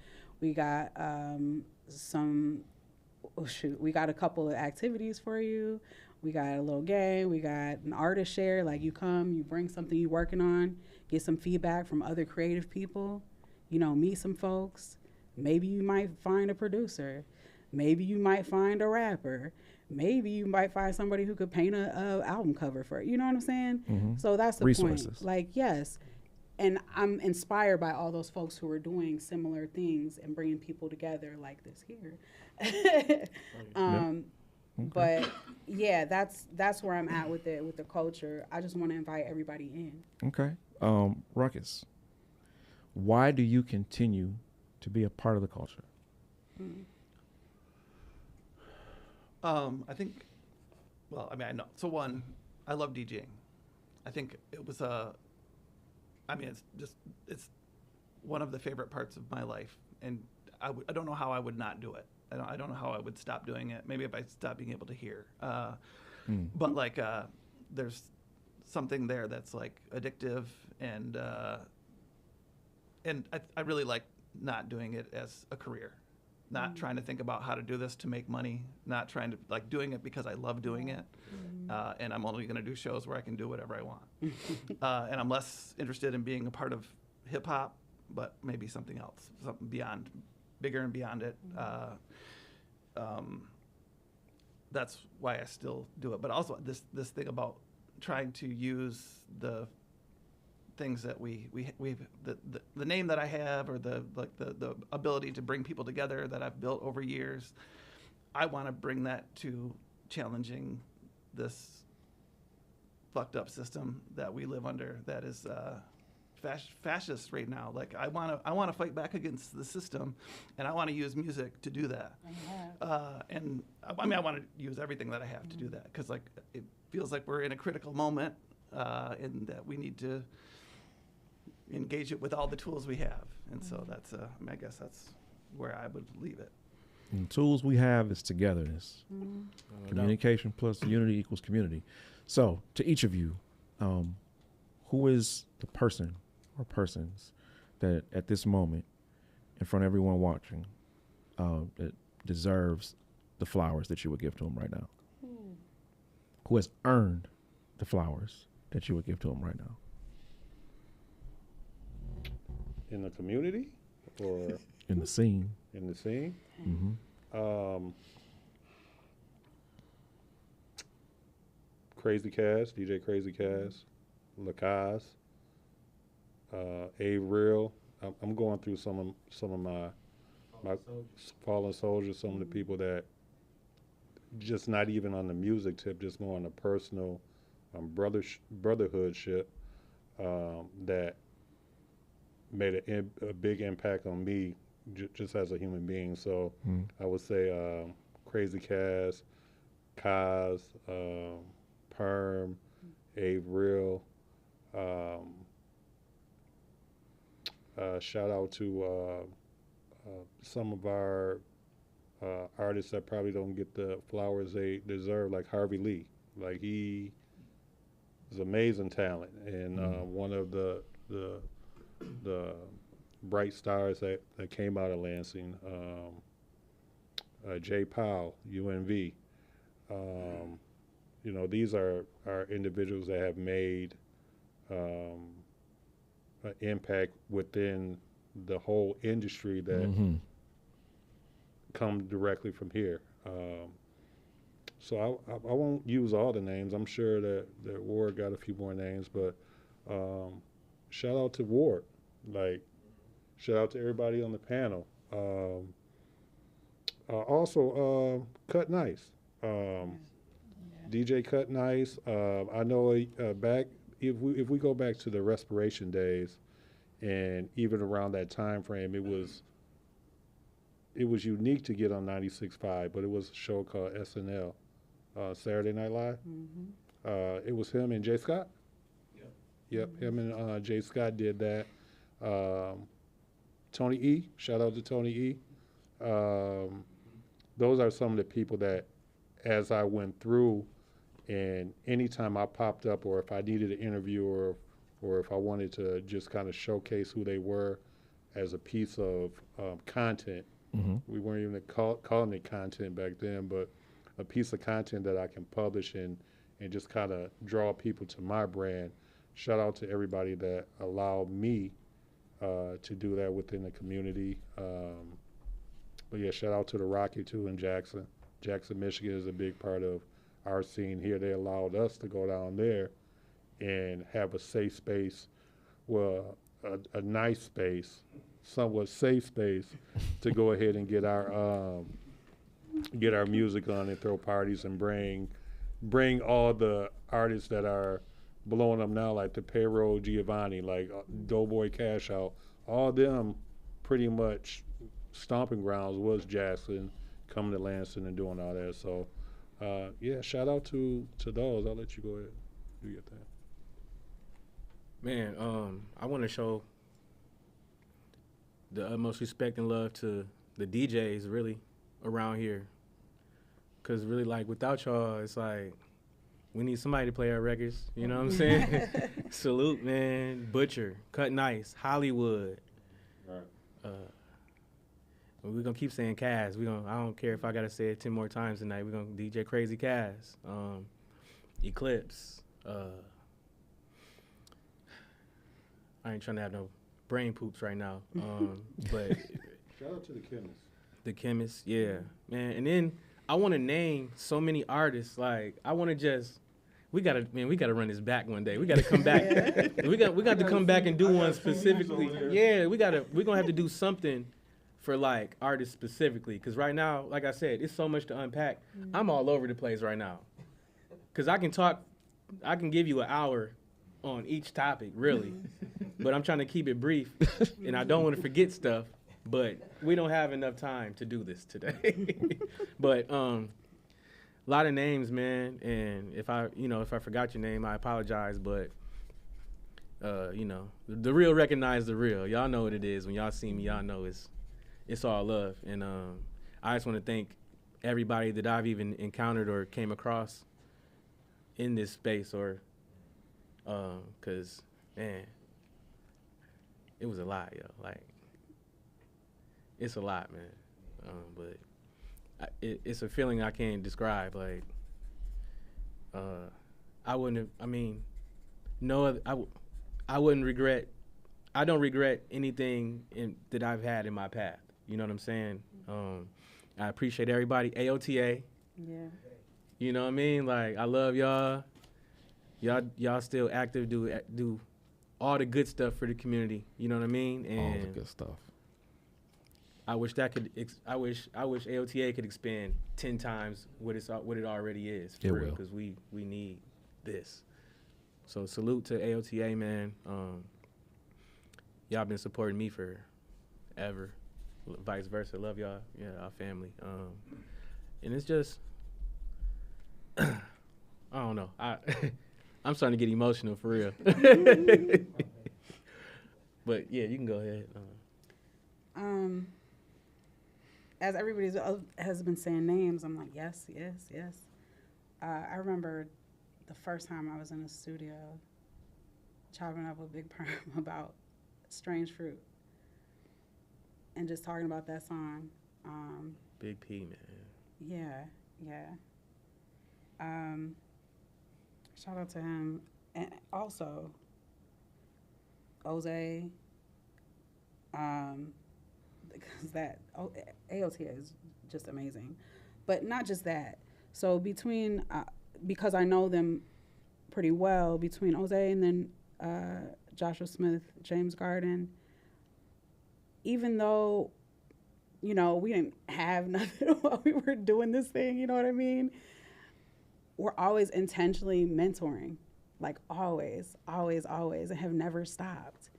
Speaker 6: We got we got a couple of activities for you. We got a little game. We got an artist share. Like you come, you bring something you're working on, get some feedback from other creative people, you know, meet some folks. Maybe you might find a producer. Maybe you might find a rapper. Maybe you might find somebody who could paint a album cover for it. You know what I'm saying?
Speaker 5: Mm-hmm.
Speaker 6: So that's the
Speaker 5: Resources.
Speaker 6: point. Like, yes. And I'm inspired by all those folks who are doing similar things and bringing people together like this here. But yeah, that's where I'm at with it, with the culture. I just want to invite everybody in.
Speaker 5: Okay. Ruckus, why do you continue to be a part of the culture?
Speaker 7: I think, well, I mean, I know. So one, I love DJing. I think it was it's one of the favorite parts of my life. And I don't know how I would not do it. I don't know how I would stop doing it. Maybe if I stopped being able to hear. But like, there's something there that's like addictive, and I really like not doing it as a career, not trying to think about how to do this to make money, not trying to like doing it because I love doing it, and I'm only going to do shows where I can do whatever I want, and I'm less interested in being a part of hip hop, but maybe something else, something beyond, bigger and beyond it. That's why I still do it. But also this thing about trying to use the things that the name that I have, or the ability to bring people together that I've built over years. I want to bring that to challenging this fucked up system that we live under, that is fascist right now. Like I want to fight back against the system, and I want to use music to do that. And I mean, I want to use everything that I have to do that, because like it feels like we're in a critical moment, and that we need to engage it with all the tools we have. And so that's I guess that's where I would leave it.
Speaker 5: And the tools we have is togetherness. Communication plus unity equals community. So to each of you, who is the person or persons that at this moment, in front of everyone watching, that deserves the flowers that you would give to them right now? Who has earned the flowers that you would give to them right now?
Speaker 4: In the community or
Speaker 5: In the scene.
Speaker 4: in the scene?
Speaker 5: Mm-hmm.
Speaker 4: Crazy Cass, DJ Crazy Cass, Lakaz, A-Real. I'm going through some of my fallen soldiers, some of the people that just not even on the music tip, just more on the personal brotherhood shit, that made a big impact on me just as a human being. So I would say Crazy Cass, Kaz, Perm, A-Real. Shout out to some of our artists that probably don't get the flowers they deserve, like Harvey Lee. Like he is amazing talent, and one of the bright stars that came out of Lansing. Jay Powell, UNV. You know, these are individuals that have made an impact within the whole industry that come directly from here. So I won't use all the names. I'm sure that Ward got a few more names, but shout out to Ward. Like, shout out to everybody on the panel. Also, Cut Nice. DJ Cut Nice. I know back, if we go back to the Respiration days, and even around that time frame, it was unique to get on 96.5, but it was a show called SNL, Saturday Night Live. It was him and Jay Scott. Yep, him and Jay Scott did that. Tony E, shout out to Tony E. Those are some of the people that, as I went through, and anytime I popped up, or if I needed an interview, or if I wanted to just kind of showcase who they were as a piece of content, we weren't even calling it content back then, but a piece of content that I can publish and just kind of draw people to my brand. shout out to everybody that allowed me to do that within the community. But yeah, shout out to the Rocky too in Jackson. Jackson, Michigan is a big part of our scene here. They allowed us to go down there and have a safe space, well, a nice space, somewhat safe space to go ahead and get our music on and throw parties and bring all the artists that are blowing up now, like the Payroll Giovanni, like Doughboy Cash Out, all them pretty much stomping grounds was Jackson, coming to Lansing and doing all that. So yeah, shout out to those. I'll let you go ahead do your thing.
Speaker 2: Man, I want to show the utmost respect and love to the DJs really around here. Cause really, like, without y'all, it's like we need somebody to play our records. You know what I'm saying? Salute, man. Butcher, Cut Nice, Hollywood.
Speaker 4: Right.
Speaker 2: We're gonna keep saying Kaz. I don't care if I gotta say it 10 more times tonight. We're gonna DJ Crazy Kaz. Eclipse. I ain't trying to have no brain poops right now. But
Speaker 4: Shout out to the chemists.
Speaker 2: the Chemist, yeah, man. And then I want to name so many artists. Like, I want to just, we gotta run this back one day. We gotta come back. we got to come back and do one specifically. Yeah, we're gonna have to do something for like artists specifically. Cause right now, like I said, it's so much to unpack. I'm all over the place right now. Cause I can give you an hour on each topic, really. But I'm trying to keep it brief, and I don't want to forget stuff. But we don't have enough time to do this today. But a lot of names, man. And if I forgot your name, I apologize. But the real recognize the real. Y'all know what it is. When y'all see me, y'all know it's all love. And I just want to thank everybody that I've even encountered or came across in this space, or cause man, it was a lot, yo. Like, it's a lot, man. But it's a feeling I can't describe. Like, I wouldn't have. I mean, I wouldn't regret. I don't regret anything that I've had in my path. You know what I'm saying? I appreciate everybody. AOTA.
Speaker 6: Yeah.
Speaker 2: You know what I mean? Like, I love y'all. Y'all still active. Do all the good stuff for the community. You know what I mean? And
Speaker 5: All the good stuff.
Speaker 2: I wish AOTA could expand 10 times what it already is. For
Speaker 5: It
Speaker 2: real,
Speaker 5: will.
Speaker 2: because we need this. So salute to AOTA, man. Y'all been supporting me forever. Vice versa. Love y'all. Yeah, our family. And it's just, I don't know. I'm starting to get emotional for real. But yeah, you can go ahead.
Speaker 6: As everybody has been saying names, I'm like, yes. I remember the first time I was in the studio chopping up a big perm about Strange Fruit and just talking about that song.
Speaker 2: Big P, man.
Speaker 6: Yeah. Shout out to him. And also, Jose, because AOTA is just amazing. But not just that. So between, because I know them pretty well, between Jose and then Joshua Smith, James Garden, even though, we didn't have nothing while we were doing this thing, you know what I mean? We're always intentionally mentoring, like always, and have never stopped.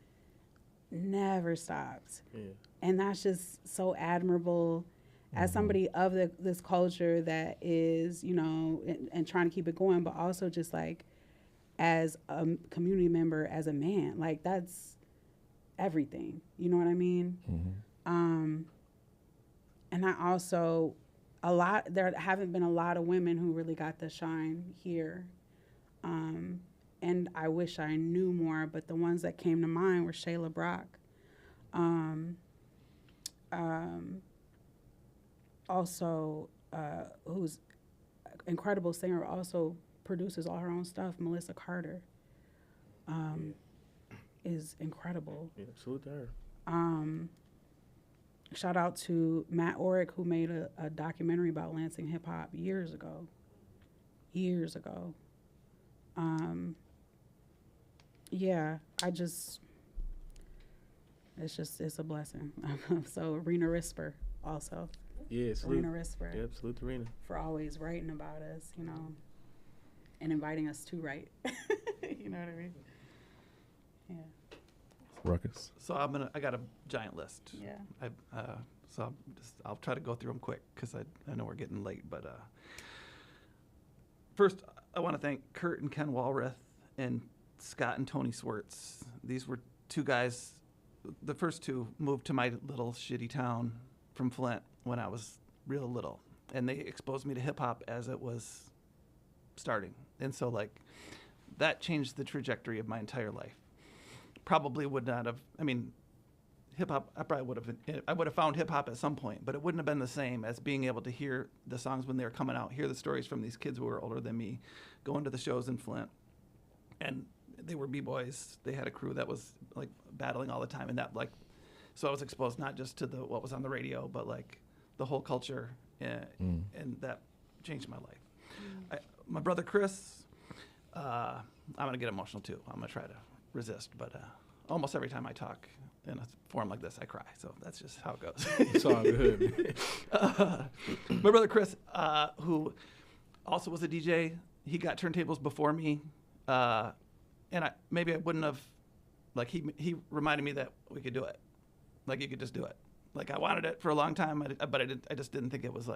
Speaker 6: Never stopped.
Speaker 2: Yeah.
Speaker 6: And that's just so admirable. As somebody of this culture that is, and trying to keep it going, but also just like as a community member, as a man, like that's everything. You know what I mean?
Speaker 5: Mm-hmm.
Speaker 6: And I also, there haven't been a lot of women who really got the shine here. And I wish I knew more, but the ones that came to mind were Shayla Brock. Also, who's an incredible singer, also produces all her own stuff, Melissa Carter. is incredible.
Speaker 2: Yeah, salute to her.
Speaker 6: Shout out to Matt Orick, who made a documentary about Lansing hip hop years ago. Yeah, it's a blessing. So Rena Risper also.
Speaker 2: Yeah, salute.
Speaker 6: Rena Risper.
Speaker 2: Yep, salute to Rena.
Speaker 6: For always writing about us, and inviting us to write. You know what I mean? Yeah.
Speaker 5: Ruckus.
Speaker 7: So I got a giant list.
Speaker 6: Yeah.
Speaker 7: I'll try to go through them quick because I know we're getting late. But first, I want to thank Kurt and Ken Walrath and Scott and Tony Swartz. These were two guys. The first two moved to my little shitty town from Flint when I was real little, and they exposed me to hip hop as it was starting. And so that changed the trajectory of my entire life. Probably would not have. I mean, hip hop. I would have found hip hop at some point, but it wouldn't have been the same as being able to hear the songs when they were coming out, hear the stories from these kids who were older than me, going to the shows in Flint, and they were b-boys. They had a crew that was battling all the time, and that so I was exposed not just to what was on the radio, but the whole culture, and that changed my life. My brother Chris, I'm gonna get emotional too. I'm gonna try to resist, but almost every time I talk in a forum like this, I cry. So that's just how it goes.
Speaker 2: It's all good.
Speaker 7: My brother Chris, who also was a DJ, he got turntables before me, and I wouldn't have. He reminded me that we could do it. You could just do it. I wanted it for a long time, but I just didn't think it was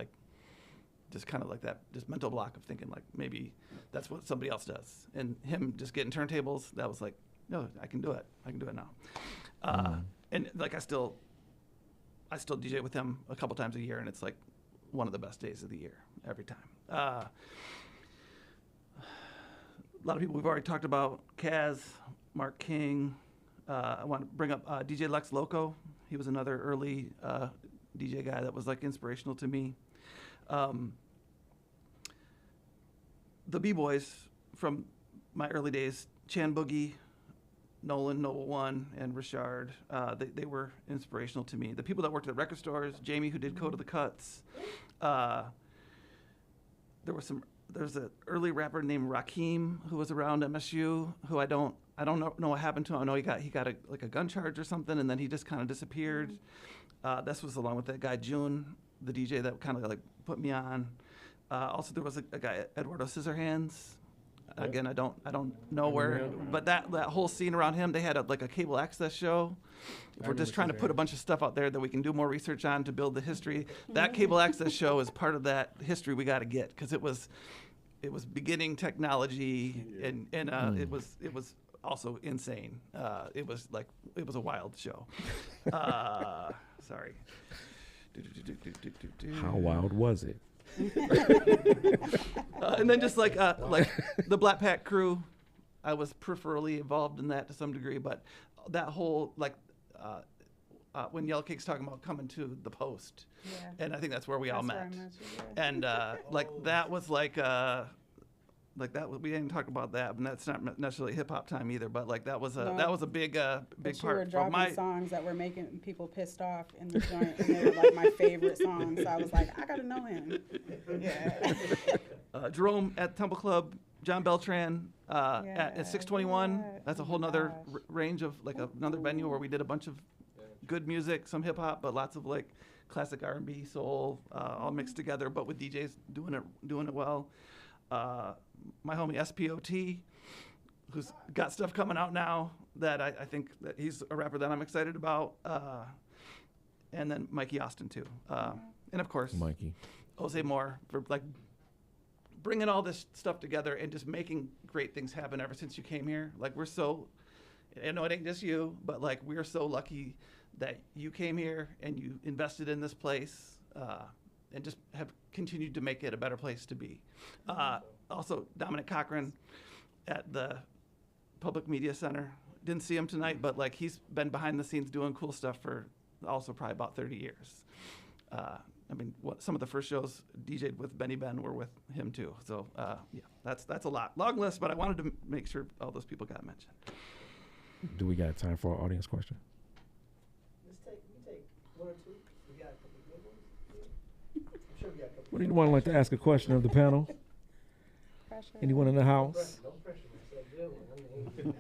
Speaker 7: just kind of that just mental block of thinking maybe that's what somebody else does. And him just getting turntables, that was no, I can do it. I can do it now. And I still DJ with him a couple times a year, and it's one of the best days of the year every time. A lot of people we've already talked about: Kaz, Mark King. I want to bring up DJ Lex Loco. He was another early DJ guy that was inspirational to me. The B-Boys from my early days: Chan Boogie, Nolan, Noble One, and Richard. They were inspirational to me. The people that worked at record stores: Jamie, who did Code of the Cuts. There's an early rapper named Rakim who was around MSU, who I don't know what happened to him. I know he got a gun charge or something, and then he just kind of disappeared. This was along with that guy June, the DJ that kind of put me on. Also, there was a guy, Eduardo Scissorhands. Again, I don't know where, but that whole scene around him, they had a cable access show. If we're just trying to put a bunch of stuff out there that we can do more research on to build the history, that cable access show is part of that history we got to get, because it was beginning technology, and it was also insane. It was a wild show. Sorry.
Speaker 5: How wild was it?
Speaker 7: And then just the Black Pack crew, I was peripherally involved in that to some degree, but that whole when Yellow Cake's talking about coming to the Post,
Speaker 6: Yeah.
Speaker 7: and I think that's where we all met.
Speaker 6: And
Speaker 7: That was that we didn't talk about that, and that's not necessarily hip hop time either. But that was a big
Speaker 6: but you
Speaker 7: part
Speaker 6: were
Speaker 7: of
Speaker 6: dropping
Speaker 7: my.
Speaker 6: songs that were making people pissed off in the joint, and they were my favorite songs. So I was I gotta know him. Yeah.
Speaker 7: Jerome at Temple Club, John Beltran at 621.
Speaker 6: Yeah.
Speaker 7: That's a
Speaker 6: Oh
Speaker 7: whole
Speaker 6: my
Speaker 7: nother
Speaker 6: gosh.
Speaker 7: range of another venue where we did a bunch of good music, some hip hop, but lots of classic R&B, soul, all mixed together, but with DJs doing it well. My homie SPOT, who's got stuff coming out now that I think that he's a rapper that I'm excited about. And then Mikey Austin too. And of course,
Speaker 5: Mikey.
Speaker 7: Jose Moore for bringing all this stuff together and just making great things happen ever since you came here. We're so, I know it ain't just you, but we're so lucky that you came here and you invested in this place, and just have continued to make it a better place to be. Also, Dominic Cochran at the Public Media Center. Didn't see him tonight, but he's been behind the scenes doing cool stuff for also probably about 30 years. I mean, some of the first shows DJ'd with Benny Ben were with him too. So yeah, that's a lot. Long list, but I wanted to make sure all those people got mentioned.
Speaker 5: Do we got time for our audience question?
Speaker 1: Let's take one or two. We got a couple of good ones. I'm sure we got a couple.
Speaker 5: Would anyone like to ask a question of the panel?
Speaker 6: Pressure.
Speaker 5: Anyone in the house?
Speaker 1: No pressure. That's a good one.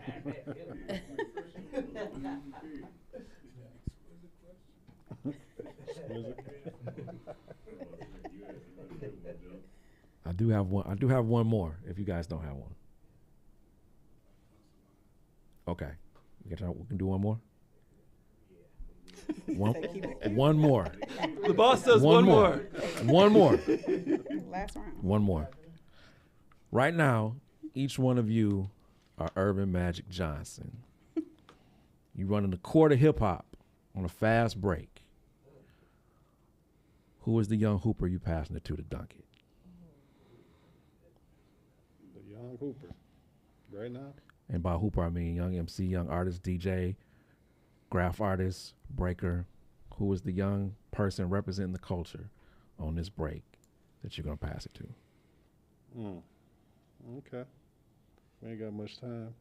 Speaker 5: I do have one. I do have one more. If you guys don't have one, okay, we can do one more. One more.
Speaker 7: The boss says one more.
Speaker 5: One more.
Speaker 6: Last round.
Speaker 5: One more. Right now, each one of you are Urban Magic Johnson. You running the court of hip hop on a fast break. Who is the young hooper you passing it to dunk it?
Speaker 4: The young Hooper, right now.
Speaker 5: And by hooper, I mean young MC, young artist, DJ, graph artist, breaker. Who is the young person representing the culture on this break that you're going to pass it to?
Speaker 4: Okay. We ain't got much time.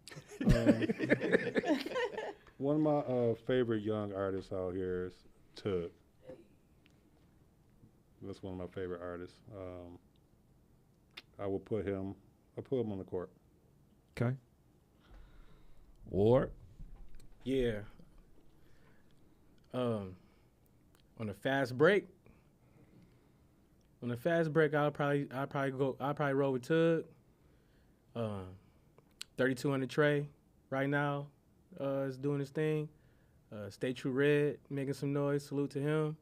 Speaker 4: One of my favorite young artists out here is Tug. That's one of my favorite artists. I put him on the court.
Speaker 5: Okay. Ward?
Speaker 2: Yeah. On a fast break. I'll probably roll with Tug. 3200 Trey right now is doing his thing. Stay True Red making some noise. Salute to him.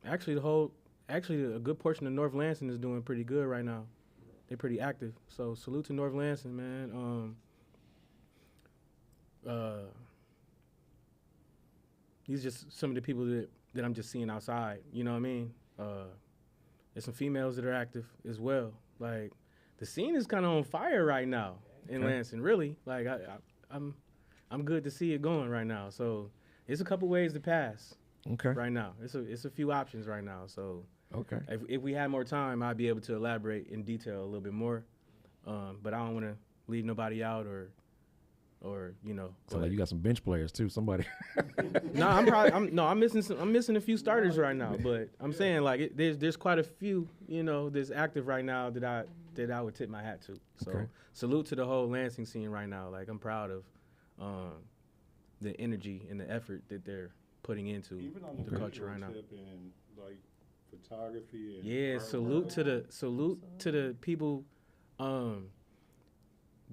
Speaker 2: Actually a good portion of North Lansing is doing pretty good right now. They're pretty active. So salute to North Lansing, man. These are just some of the people that I'm just seeing outside. You know what I mean? There's some females that are active as well. Like the scene is kind of on fire right now in Lansing. Really, like I'm good to see it going right now. So it's a couple ways to pass.
Speaker 5: Okay.
Speaker 2: Right now, it's a few options right now. So
Speaker 5: Okay.
Speaker 2: if we had more time, I'd be able to elaborate in detail a little bit more. But I don't want to leave nobody out or you know.
Speaker 5: So like you got some bench players too. Somebody.
Speaker 2: No, I'm missing a few starters right now. But I'm saying like there's quite a few that's active right now that I would tip my hat to. So
Speaker 5: Okay.
Speaker 2: salute to the whole Lansing scene right now. Like I'm proud of the energy and the effort that they're putting into
Speaker 4: Even on
Speaker 2: the culture right now.
Speaker 4: tip and like photography and
Speaker 2: Yeah, salute to the people, the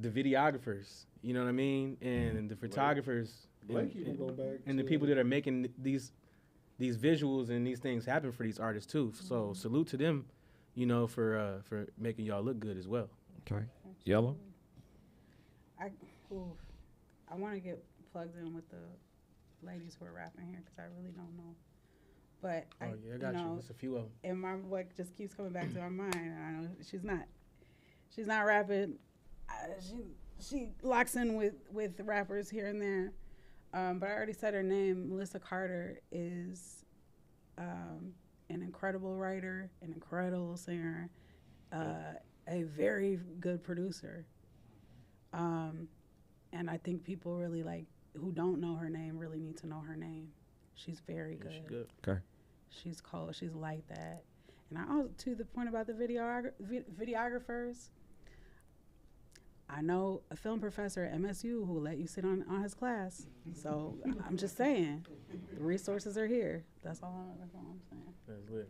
Speaker 2: videographers. You know what I mean, and the photographers,
Speaker 4: Blake even go back
Speaker 2: and the
Speaker 4: to-
Speaker 2: people that are making these visuals and these things happen for these artists too. So salute to them, for making y'all look good as well.
Speaker 5: Okay. Yellow.
Speaker 6: I want to get plugged in with the ladies who are rapping here because I really don't know. But
Speaker 2: Oh yeah, I got you. There's a few of them.
Speaker 6: and what just keeps coming back to my mind. And I know she's not rapping. She locks in with rappers here and there. But I already said her name. Melissa Carter is an incredible writer, an incredible singer, a very good producer. And I think people really who don't know her name really need to know her name. She's very good.
Speaker 2: She's good.
Speaker 5: Okay.
Speaker 6: She's cold. She's like that. And I also, to the point about the videographers, I know a film professor at MSU who will let you sit on his class. So I'm just saying, the resources are here. That's all I'm saying.
Speaker 2: That's lit.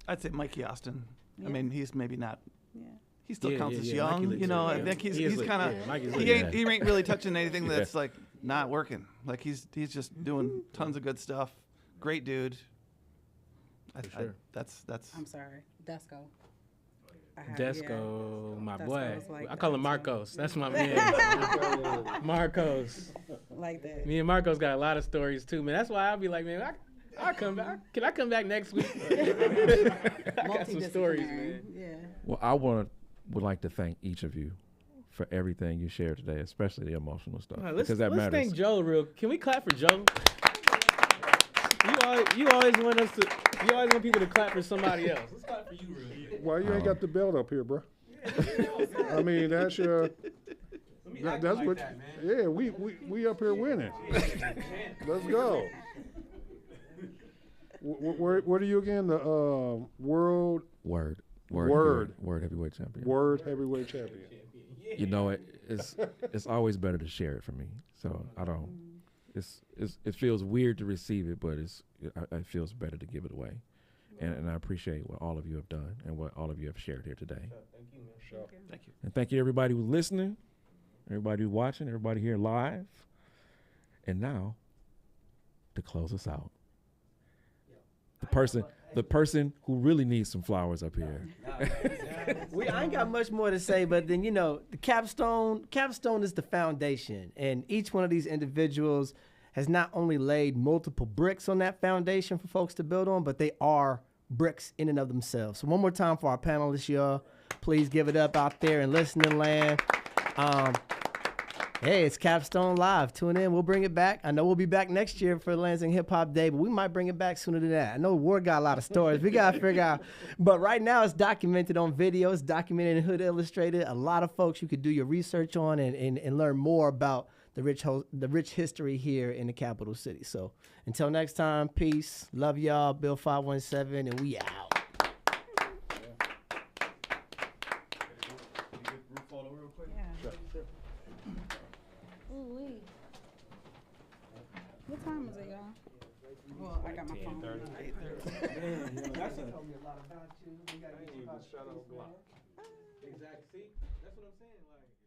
Speaker 7: I'd say Mikey Austin.
Speaker 6: Yeah.
Speaker 7: I mean, he's maybe not.
Speaker 6: Yeah.
Speaker 7: He still
Speaker 2: Yeah,
Speaker 7: counts
Speaker 2: yeah,
Speaker 7: as
Speaker 2: yeah, Mikey
Speaker 7: young,
Speaker 2: lit
Speaker 7: you
Speaker 2: too,
Speaker 7: know.
Speaker 2: yeah.
Speaker 7: I think
Speaker 2: He is
Speaker 7: he's
Speaker 2: lit,
Speaker 7: kind of
Speaker 2: yeah, Mikey's
Speaker 7: he
Speaker 2: lit.
Speaker 7: ain't really touching anything that's like not working. Like he's just doing tons of good stuff. Great dude.
Speaker 2: For sure.
Speaker 7: That's
Speaker 6: I'm sorry. Desco.
Speaker 2: Desco, my
Speaker 6: Desco
Speaker 2: boy.
Speaker 6: was like
Speaker 2: I call
Speaker 6: that
Speaker 2: him
Speaker 6: too.
Speaker 2: Marcos. That's my man. Marcos.
Speaker 6: Like that.
Speaker 2: Me and Marcos got a lot of stories too, man. That's why I'll be like, man, I'll come back. Can I come back next week? I got some stories, man.
Speaker 6: Yeah.
Speaker 5: Well, I would like to thank each of you for everything you shared today, especially the emotional stuff,
Speaker 2: All right, let's
Speaker 5: because that matters.
Speaker 2: thank Joe real. Can we clap for Joe? You always want us to. You always want people to clap for somebody else. Let's clap for you, real quick.
Speaker 4: Why you ain't got the belt up here, bro? I mean, that's your. That's what. Yeah, we up here winning. Let's go. What are you again? The world
Speaker 5: Word heavyweight champion.
Speaker 4: Word heavyweight champion.
Speaker 5: You know, it's always better to share it for me. So I don't. It feels weird to receive it, but it feels better to give it away. And I appreciate what all of you have done and what all of you have shared here today.
Speaker 2: Thank you, man. Sure.
Speaker 7: Thank you.
Speaker 5: And thank you everybody who's listening, everybody who's watching, everybody here live. And now, to close us out, the person who really needs some flowers up here.
Speaker 3: I ain't got much more to say, but then, the capstone is the foundation. And each one of these individuals has not only laid multiple bricks on that foundation for folks to build on, but they are bricks in and of themselves. So one more time for our panelists, y'all. Please give it up out there in listening land. Hey, it's Capstone Live. Tune in. We'll bring it back. I know we'll be back next year for Lansing Hip Hop Day, but we might bring it back sooner than that. I know Ward got a lot of stories. We got to figure out. But right now, it's documented on video. It's documented in Hood Illustrated. A lot of folks you could do your research on and learn more about the rich history here in the capital city. So until next time, peace. Love y'all. Bill 517, and we out.
Speaker 6: What time is it, y'all? Well, I got my phone.
Speaker 2: 8:30. That's
Speaker 1: Told me a lot about you. We gotta get you about
Speaker 2: Exactly. See, that's what I'm saying. Like.